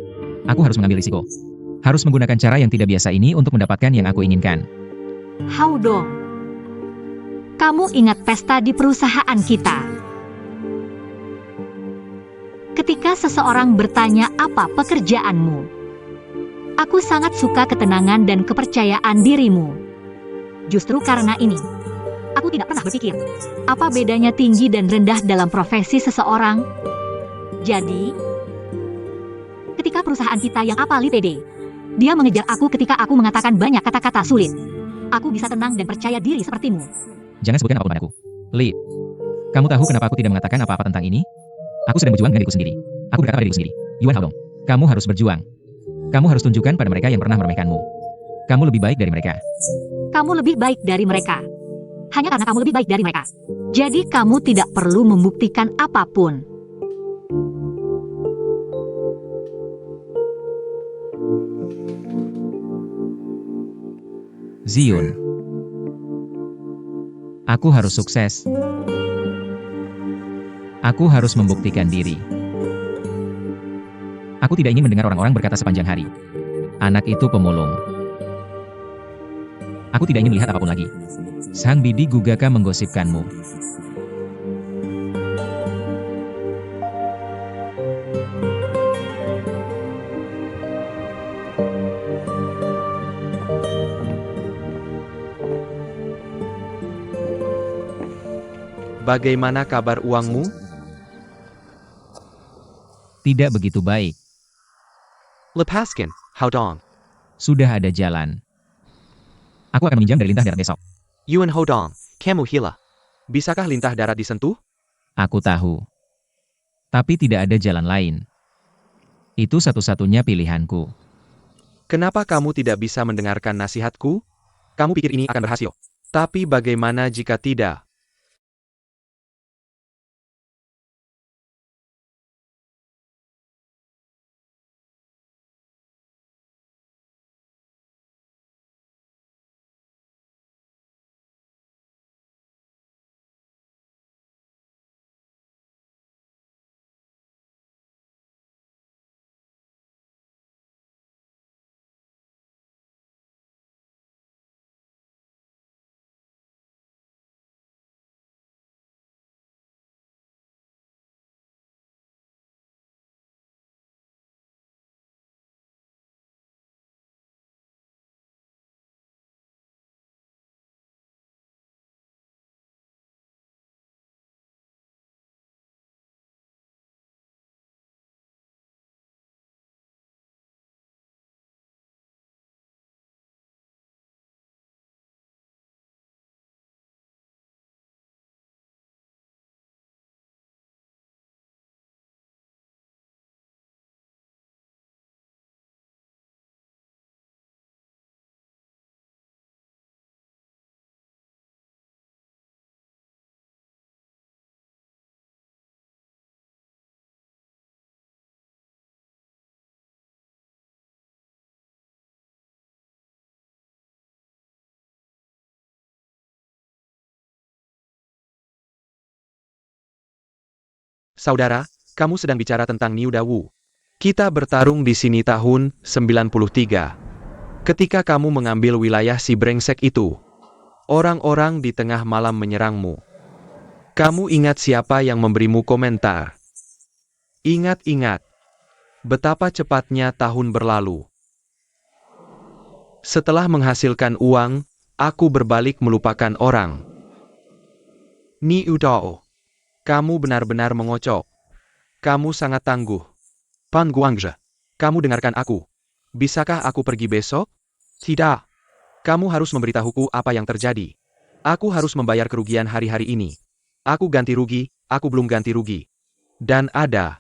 A: Aku harus mengambil risiko. Harus menggunakan cara yang tidak biasa ini untuk mendapatkan yang aku inginkan.
B: Hao Dong, kamu ingat pesta di perusahaan kita? Ketika seseorang bertanya apa pekerjaanmu, aku sangat suka ketenangan dan kepercayaan dirimu. Justru karena ini, aku tidak pernah berpikir, apa bedanya tinggi dan rendah dalam profesi seseorang. Jadi, ketika perusahaan kita yang apali pede, dia mengejar aku ketika aku mengatakan banyak kata-kata sulit. Aku bisa tenang dan percaya diri sepertimu.
A: Jangan sebutkan apapun padaku. Li, kamu tahu kenapa aku tidak mengatakan apa-apa tentang ini? Aku sedang berjuang dengan diriku sendiri. Aku berkata pada diriku sendiri, Yuan Haodong, kamu harus berjuang. Kamu harus tunjukkan pada mereka yang pernah meremehkanmu. Kamu lebih baik dari mereka.
B: Kamu lebih baik dari mereka. Hanya karena kamu lebih baik dari mereka. Jadi kamu tidak perlu membuktikan apapun.
A: Zion. Aku harus sukses. Aku harus membuktikan diri. Aku tidak ingin mendengar orang-orang berkata sepanjang hari, anak itu pemulung. Aku tidak ingin melihat apapun lagi. Sang Bidi Gugaka menggosipkanmu.
C: Bagaimana kabar uangmu?
A: Tidak begitu baik.
C: Lepaskan, Haodong.
A: Sudah ada jalan. Aku akan meminjam dari lintah darat besok.
C: Yuan Haodong, kamu gila. Bisakah lintah darat disentuh?
A: Aku tahu. Tapi tidak ada jalan lain. Itu satu-satunya pilihanku.
C: Kenapa kamu tidak bisa mendengarkan nasihatku? Kamu pikir ini akan berhasil. Tapi bagaimana jika tidak? Saudara, kamu sedang bicara tentang New Dawu. Kita bertarung di sini tahun 93. Ketika kamu mengambil wilayah si brengsek itu, orang-orang di tengah malam menyerangmu. Kamu ingat siapa yang memberimu komentar? Ingat-ingat. Betapa cepatnya tahun berlalu. Setelah menghasilkan uang, aku berbalik melupakan orang. Ni Udao. Kamu benar-benar mengocok. Kamu sangat tangguh. Pan Guangzhe, kamu dengarkan aku. Bisakah aku pergi besok? Tidak. Kamu harus memberitahuku apa yang terjadi. Aku harus membayar kerugian hari-hari ini. Aku ganti rugi, aku belum ganti rugi. Dan ada.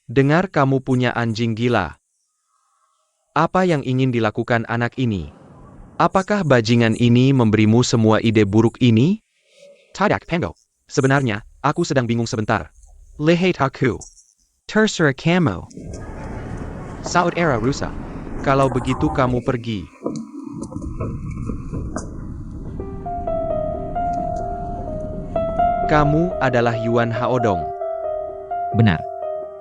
C: Dengar kamu punya anjing gila. Apa yang ingin dilakukan anak ini? Apakah bajingan ini memberimu semua ide buruk ini? Tidak, Pengo. Sebenarnya, aku sedang bingung sebentar. Lihat aku. Terserah kamu. Saud era rusa. Kalau begitu kamu pergi. Kamu adalah Yuan Haodong.
A: Benar.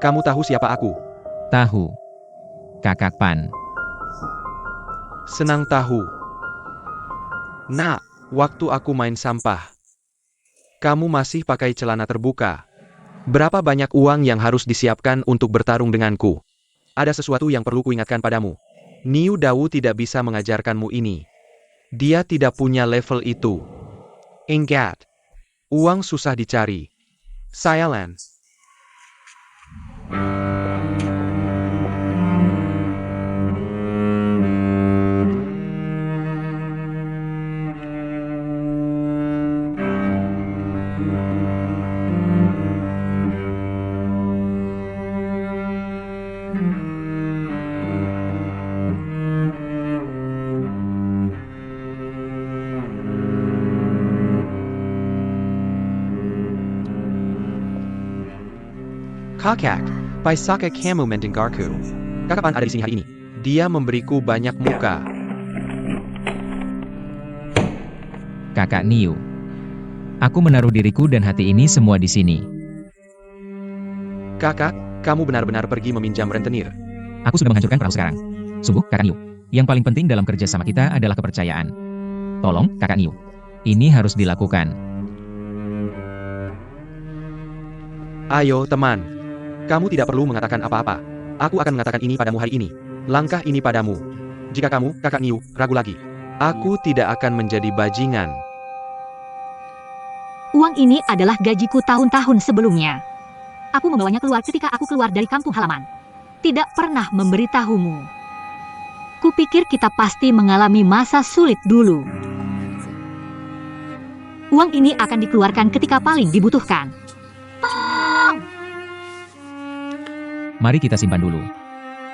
C: Kamu tahu siapa aku?
A: Tahu. Kakak Pan.
C: Senang tahu. Nak, waktu aku main sampah, kamu masih pakai celana terbuka. Berapa banyak uang yang harus disiapkan untuk bertarung denganku? Ada sesuatu yang perlu kuingatkan padamu. Niu Dawu tidak bisa mengajarkanmu ini. Dia tidak punya level itu. Ingat, uang susah dicari. Sialan. Kakak, paisaka kamu mendengarku. Kakak Pan ada di sini hari ini. Dia memberiku banyak muka.
A: Kakak Niu. Aku menaruh diriku dan hati ini semua di sini.
C: Kakak, kamu benar-benar pergi meminjam rentenir.
A: Aku sudah menghancurkan perahu sekarang. Sungguh, Kakak Niu. Yang paling penting dalam kerja sama kita adalah kepercayaan. Tolong, Kakak Niu. Ini harus dilakukan.
C: Ayo, teman. Kamu tidak perlu mengatakan apa-apa. Aku akan mengatakan ini padamu hari ini. Langkah ini padamu. Jika kamu, Kakak Niu, ragu lagi, aku tidak akan menjadi bajingan.
B: Uang ini adalah gajiku tahun-tahun sebelumnya. Aku membawanya keluar ketika aku keluar dari kampung halaman. Tidak pernah memberitahumu. Kupikir kita pasti mengalami masa sulit dulu. Uang ini akan dikeluarkan ketika paling dibutuhkan.
A: Mari kita simpan dulu.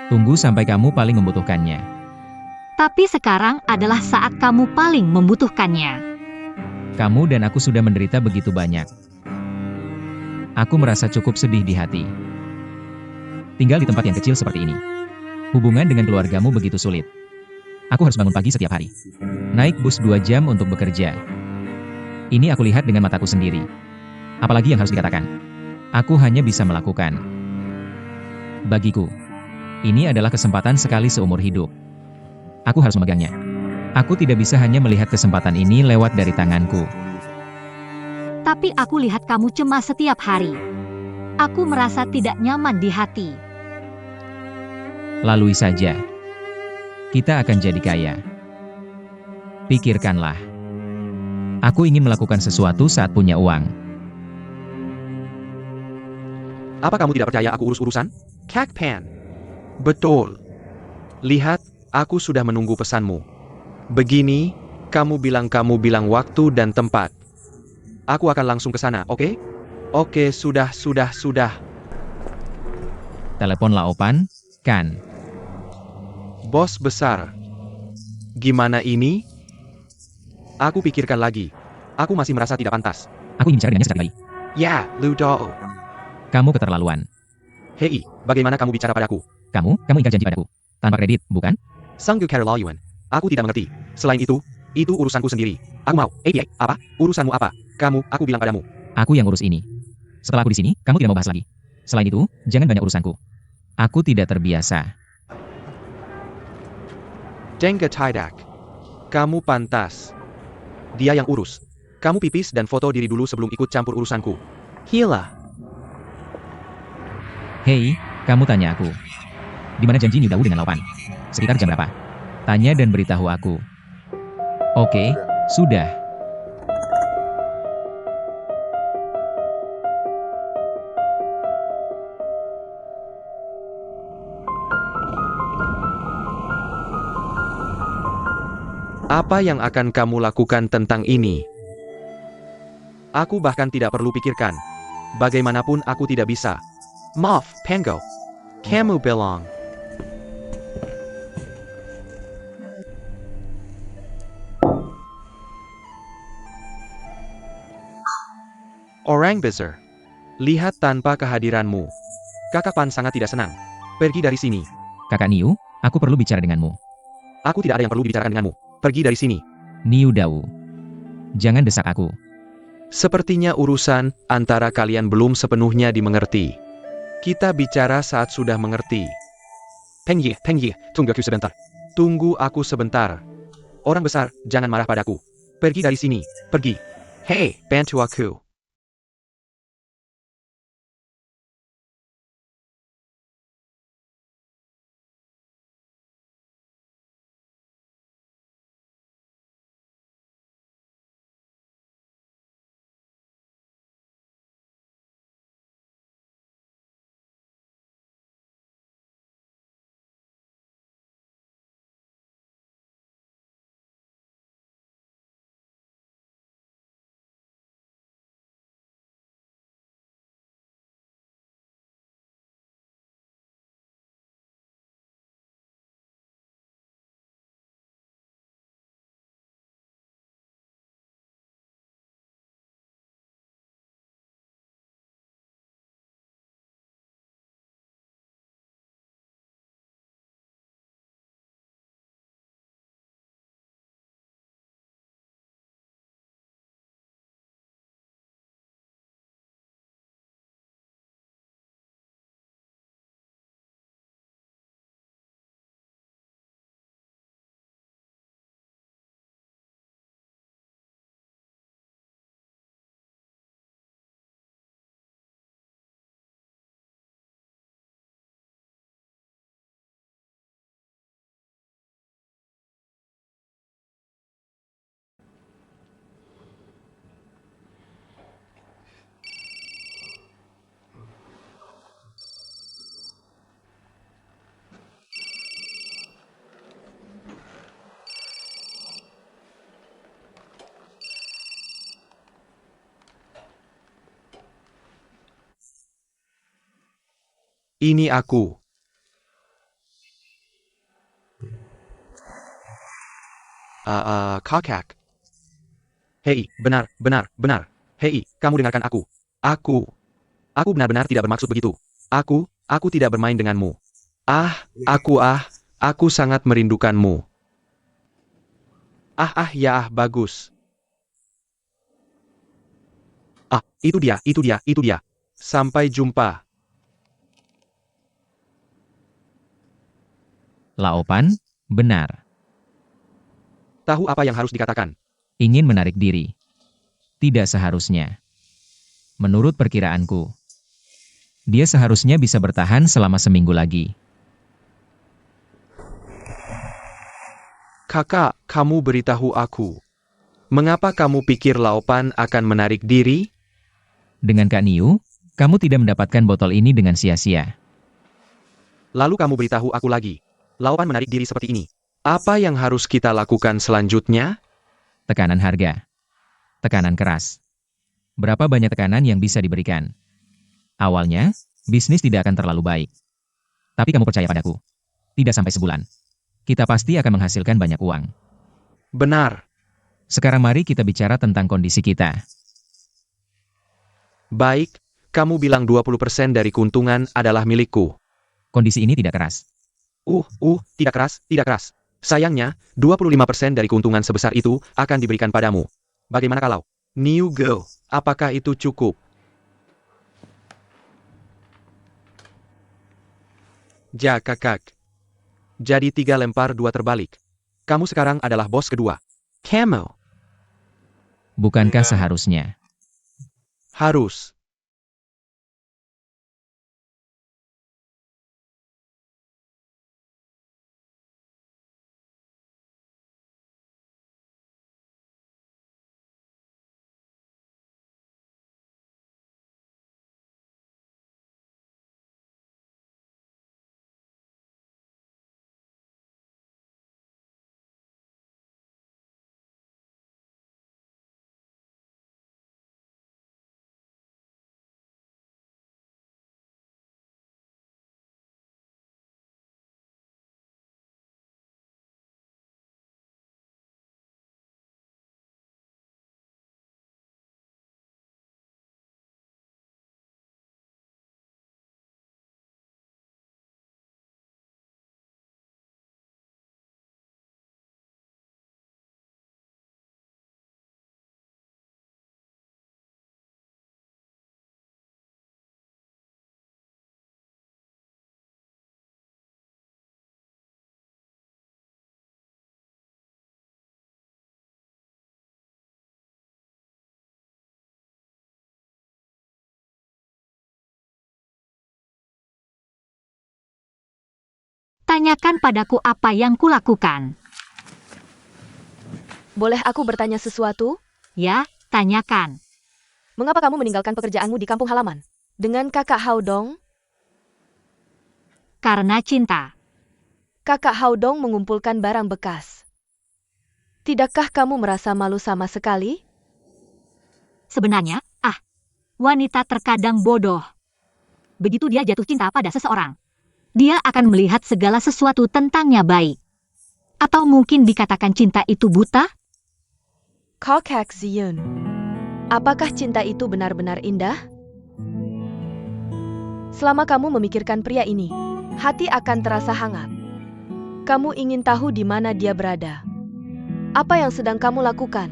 A: Tunggu sampai kamu paling membutuhkannya.
B: Tapi sekarang adalah saat kamu paling membutuhkannya.
A: Kamu dan aku sudah menderita begitu banyak. Aku merasa cukup sedih di hati. Tinggal di tempat yang kecil seperti ini. Hubungan dengan keluargamu begitu sulit. Aku harus bangun pagi setiap hari. Naik bus 2 jam untuk bekerja. Ini aku lihat dengan mataku sendiri. Apalagi yang harus dikatakan? Aku hanya bisa melakukan. Bagiku, ini adalah kesempatan sekali seumur hidup. Aku harus memegangnya. Aku tidak bisa hanya melihat kesempatan ini lewat dari tanganku.
B: Tapi aku lihat kamu cemas setiap hari. Aku merasa tidak nyaman di hati.
A: Lalui saja. Kita akan jadi kaya. Pikirkanlah. Aku ingin melakukan sesuatu saat punya uang.
C: Apa kamu tidak percaya aku urus urusan? Kak Pan. Betul. Lihat, aku sudah menunggu pesanmu. Begini, kamu bilang waktu dan tempat. Aku akan langsung ke sana, oke? Oke, sudah.
A: Telepon Laopan, kan?
C: Bos besar. Gimana ini? Aku pikirkan lagi. Aku masih merasa tidak pantas.
A: Aku ingin bicara dengannya sekali lagi.
C: Ya, Ludo.
A: Kamu keterlaluan.
C: Hei, bagaimana kamu bicara padaku?
A: Kamu ingkar janji padaku. Tanpa kredit, bukan?
C: Sanggu Karalayuan. Aku tidak mengerti. Selain itu urusanku sendiri. Aku mau. API, apa? Urusanmu apa? Aku bilang padamu.
A: Aku yang urus ini. Setelah aku di sini, kamu tidak mau bahas lagi. Selain itu, jangan banyak urusanku. Aku tidak terbiasa.
C: Dengga Tidak. Kamu pantas. Dia yang urus. Kamu pipis dan foto diri dulu sebelum ikut campur urusanku. Hila.
A: Hei, kamu tanya aku. Di mana janji Niu Dawu dengan Laopan? Sekitar jam berapa? Tanya dan beritahu aku. Oke, sudah.
C: Apa yang akan kamu lakukan tentang ini? Aku bahkan tidak perlu pikirkan. Bagaimanapun aku tidak bisa. Maaf, Pango. Kamu bilang. Orang besar. Lihat tanpa kehadiranmu. Kakak Pan sangat tidak senang. Pergi dari sini.
A: Kakak Niu, aku perlu bicara denganmu.
C: Aku tidak ada yang perlu dibicarakan denganmu. Pergi dari sini.
A: Niu Dawu. Jangan desak aku.
C: Sepertinya urusan antara kalian belum sepenuhnya dimengerti. Kita bicara saat sudah mengerti.
E: Pengyi, tunggu aku sebentar.
C: Tunggu aku sebentar. Orang besar, jangan marah padaku. Pergi dari sini, pergi. Hei, bantu aku. Ini aku. Kakak. Hei, benar. Hei, kamu dengarkan aku. Aku benar-benar tidak bermaksud begitu. Aku tidak bermain denganmu. Aku sangat merindukanmu. Bagus. Itu dia. Sampai jumpa.
A: Laopan, benar.
C: Tahu apa yang harus dikatakan?
A: Ingin menarik diri. Tidak seharusnya. Menurut perkiraanku, dia seharusnya bisa bertahan selama seminggu lagi.
C: Kakak, kamu beritahu aku. Mengapa kamu pikir Laopan akan menarik diri?
A: Dengan Kak Niu, kamu tidak mendapatkan botol ini dengan sia-sia.
C: Lalu kamu beritahu aku lagi. Laopan menarik diri seperti ini. Apa yang harus kita lakukan selanjutnya?
A: Tekanan harga. Tekanan keras. Berapa banyak tekanan yang bisa diberikan? Awalnya, bisnis tidak akan terlalu baik. Tapi kamu percaya padaku. Tidak sampai sebulan. Kita pasti akan menghasilkan banyak uang.
C: Benar.
A: Sekarang mari kita bicara tentang kondisi kita.
C: Baik, kamu bilang 20% dari keuntungan adalah milikku.
A: Kondisi ini tidak keras.
C: Tidak keras. Sayangnya, 25% dari keuntungan sebesar itu akan diberikan padamu. Bagaimana kalau? New Girl, apakah itu cukup? Ja, kakak. Jadi 3 lempar 2 terbalik. Kamu sekarang adalah bos kedua. Camel.
A: Bukankah seharusnya?
C: Harus.
B: Tanyakan padaku apa yang kulakukan.
D: Boleh aku bertanya sesuatu?
B: Ya, tanyakan.
D: Mengapa kamu meninggalkan pekerjaanmu di kampung halaman? Dengan kakak Haodong?
B: Karena cinta.
D: Kakak Haodong mengumpulkan barang bekas. Tidakkah kamu merasa malu sama sekali?
B: Sebenarnya, wanita terkadang bodoh. Begitu dia jatuh cinta pada seseorang, dia akan melihat segala sesuatu tentangnya baik. Atau mungkin dikatakan cinta itu buta?
D: Kakak Zion, apakah cinta itu benar-benar indah? Selama kamu memikirkan pria ini, hati akan terasa hangat. Kamu ingin tahu di mana dia berada. Apa yang sedang kamu lakukan?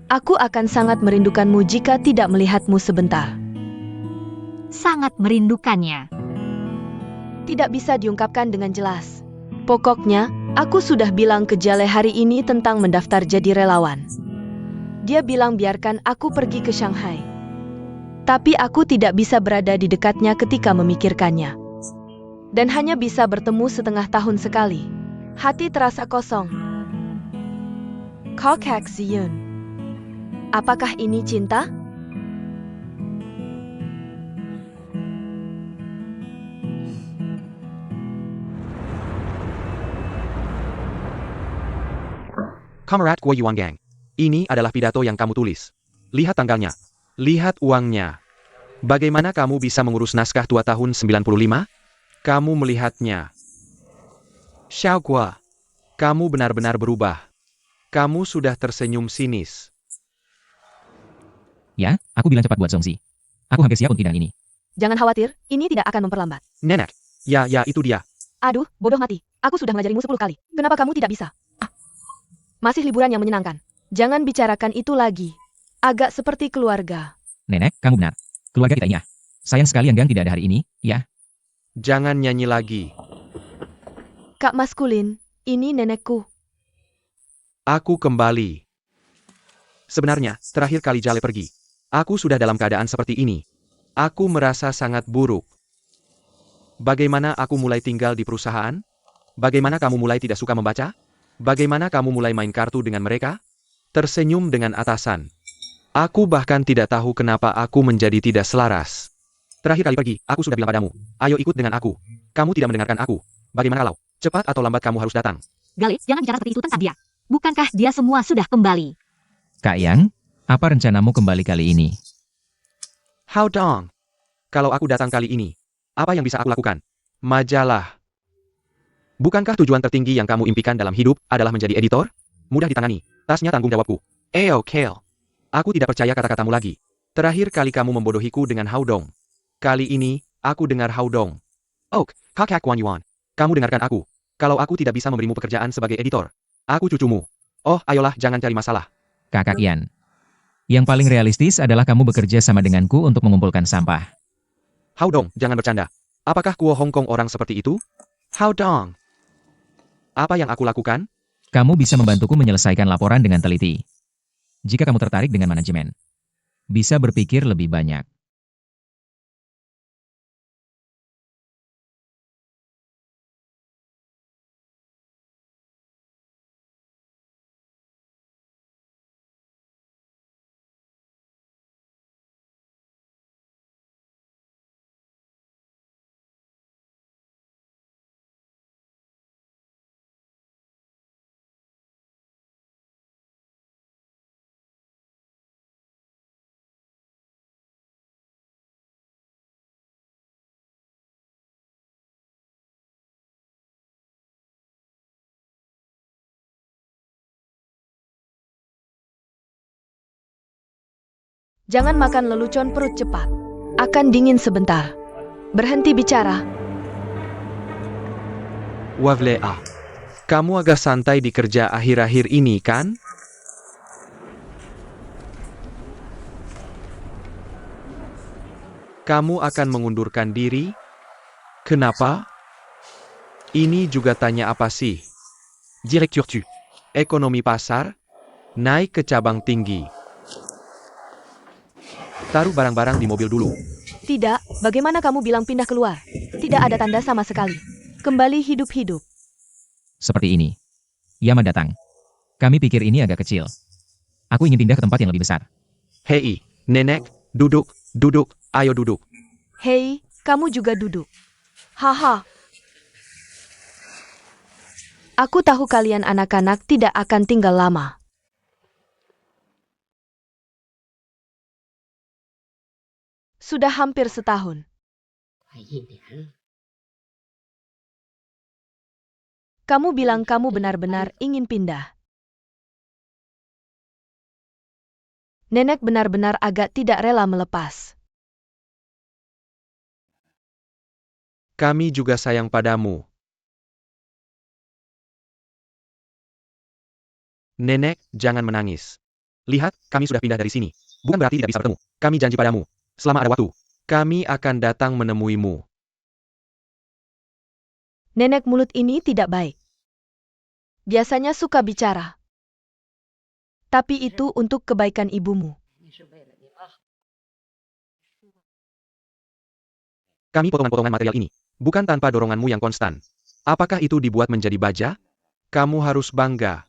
D: Aku akan sangat merindukanmu jika tidak melihatmu sebentar.
B: Sangat merindukannya.
D: Tidak bisa diungkapkan dengan jelas. Pokoknya, aku sudah bilang ke Jale hari ini tentang mendaftar jadi relawan. Dia bilang biarkan aku pergi ke Shanghai. Tapi aku tidak bisa berada di dekatnya ketika memikirkannya. Dan hanya bisa bertemu setengah tahun sekali. Hati terasa kosong. Kakak Zion, apakah ini cinta?
C: Kamerat Guo Yuan Gang. Ini adalah pidato yang kamu tulis. Lihat tanggalnya. Lihat uangnya. Bagaimana kamu bisa mengurus naskah tua tahun 95? Kamu melihatnya. Xiao Gua, kamu benar-benar berubah. Kamu sudah tersenyum sinis.
A: Ya, aku bilang cepat buat Zongzi. Aku hampir siap untuk sidang ini.
D: Jangan khawatir, ini tidak akan memperlambat.
C: Nenek. Ya, itu dia.
D: Aduh, bodoh mati. Aku sudah mengajarimu 10 kali. Kenapa kamu tidak bisa? Masih liburan yang menyenangkan. Jangan bicarakan itu lagi. Agak seperti keluarga.
A: Nenek, kamu benar. Keluarga kita ini. Sayang sekali Yang Gang tidak ada hari ini, ya.
C: Jangan nyanyi lagi.
D: Kak Maskulin, ini nenekku.
C: Aku kembali. Sebenarnya, terakhir kali Jale pergi, aku sudah dalam keadaan seperti ini. Aku merasa sangat buruk. Bagaimana aku mulai tinggal di perusahaan? Bagaimana kamu mulai tidak suka membaca? Bagaimana kamu mulai main kartu dengan mereka? Tersenyum dengan atasan. Aku bahkan tidak tahu kenapa aku menjadi tidak selaras. Terakhir kali pergi, aku sudah bilang padamu, ayo ikut dengan aku. Kamu tidak mendengarkan aku. Bagaimana kalau, cepat atau lambat kamu harus datang.
B: Galit, jangan bicara seperti itu tentang dia. Bukankah dia semua sudah kembali?
A: Kak Yang, apa rencanamu kembali kali ini?
C: How dong? Kalau aku datang kali ini, apa yang bisa aku lakukan? Majalah. Bukankah tujuan tertinggi yang kamu impikan dalam hidup adalah menjadi editor? Mudah ditangani. Tasnya tanggung jawabku. Kale. Aku tidak percaya kata-katamu lagi. Terakhir kali kamu membodohiku dengan Haodong. Kali ini, aku dengar Haodong. Oh, Kakak Guan Yuan. Kamu dengarkan aku. Kalau aku tidak bisa memberimu pekerjaan sebagai editor, aku cucumu. Oh, ayolah, jangan cari masalah.
A: Kakak Yan. Yang paling realistis adalah kamu bekerja sama denganku untuk mengumpulkan sampah.
C: Haodong, jangan bercanda. Apakah Kuo Hong Kong orang seperti itu? Haodong. Apa yang aku lakukan?
A: Kamu bisa membantuku menyelesaikan laporan dengan teliti. Jika kamu tertarik dengan manajemen, bisa berpikir lebih banyak.
D: Jangan makan lelucon perut cepat. Akan dingin sebentar. Berhenti bicara.
C: Wavlea. Kamu agak santai di kerja akhir-akhir ini, kan? Kamu akan mengundurkan diri? Kenapa? Ini juga tanya apa sih? Direktur tu. Ekonomi pasar? Naik ke cabang tinggi. Taruh barang-barang di mobil dulu.
D: Tidak, bagaimana kamu bilang pindah keluar? Tidak ada tanda sama sekali. kembali hidup-hidup.
A: Seperti ini. Yaman datang. Kami pikir ini agak kecil. Aku ingin pindah ke tempat yang lebih besar.
C: Hei, nenek, duduk, duduk, ayo duduk.
D: Hei, kamu juga duduk. Haha. Aku tahu kalian anak-anak tidak akan tinggal lama. Sudah hampir setahun. Kamu bilang kamu benar-benar ingin pindah. Nenek benar-benar agak tidak rela melepas.
C: Kami juga sayang padamu. Nenek, jangan menangis. Lihat, kami sudah pindah dari sini. Bukan berarti tidak bisa bertemu. Kami janji padamu. Selama ada waktu, kami akan datang menemuimu.
D: Nenek mulut ini tidak baik. Biasanya suka bicara. Tapi itu untuk kebaikan ibumu.
C: Kami potongan-potongan material ini. Bukan tanpa doronganmu yang konstan. Apakah itu dibuat menjadi baja? Kamu harus bangga.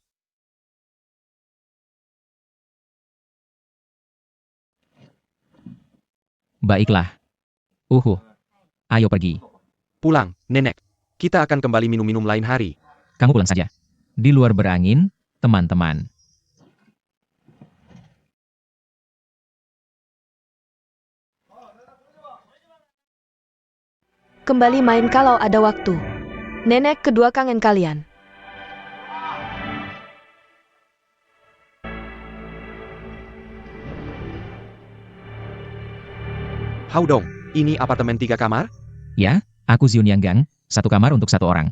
A: Baiklah. Ayo pergi.
C: Pulang, nenek. Kita akan kembali minum-minum lain hari.
A: Kamu pulang saja. Di luar berangin, teman-teman.
D: Kembali main kalau ada waktu. Nenek kedua kangen kalian.
C: Haudong, ini apartemen 3 kamar?
A: Ya, aku Ziun Yanggang, 1 kamar untuk 1 orang.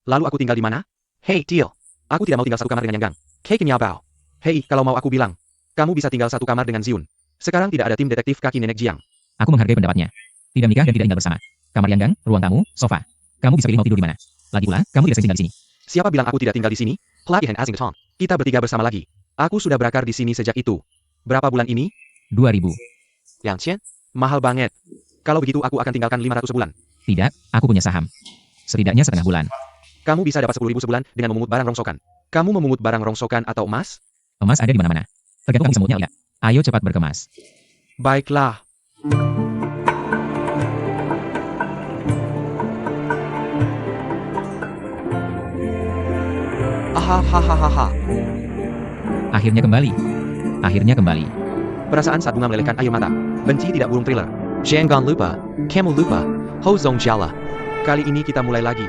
C: Lalu aku tinggal di mana? Hei, Teal. Aku tidak mau tinggal 1 kamar dengan Yanggang. Hei, Bao. Hei, kalau mau aku bilang. Kamu bisa tinggal 1 kamar dengan Ziun. Sekarang tidak ada tim detektif kaki nenek Jiang.
A: Aku menghargai pendapatnya. Tidak menikah dan tidak tinggal bersama. Kamar Yanggang, ruang tamu, sofa. Kamu bisa pilih mau tidur di mana. Lagi pula, kamu tidak sering tinggal di sini.
C: Siapa bilang aku tidak tinggal di sini? Kita bertiga bersama lagi. Aku sudah berakar di sini sejak itu. Berapa bulan ini?
A: 2000.
C: Yang mahal banget. Kalau begitu aku akan tinggalkan 500 sebulan.
A: Tidak, aku punya saham. Setidaknya setengah bulan.
C: Kamu bisa dapat 10.000 sebulan dengan memungut barang rongsokan. Kamu memungut barang rongsokan atau emas?
A: Emas ada di mana-mana. Tergantung kamu semutnya tidak. Ayo cepat berkemas.
C: Baiklah. Ahahaha.
A: Akhirnya kembali. Akhirnya kembali.
C: Perasaan saat bunga melelehkan air mata. Benci tidak burung thriller. Zhanggan lupa. Kamu lupa. Hozong Jala. Kali ini kita mulai lagi.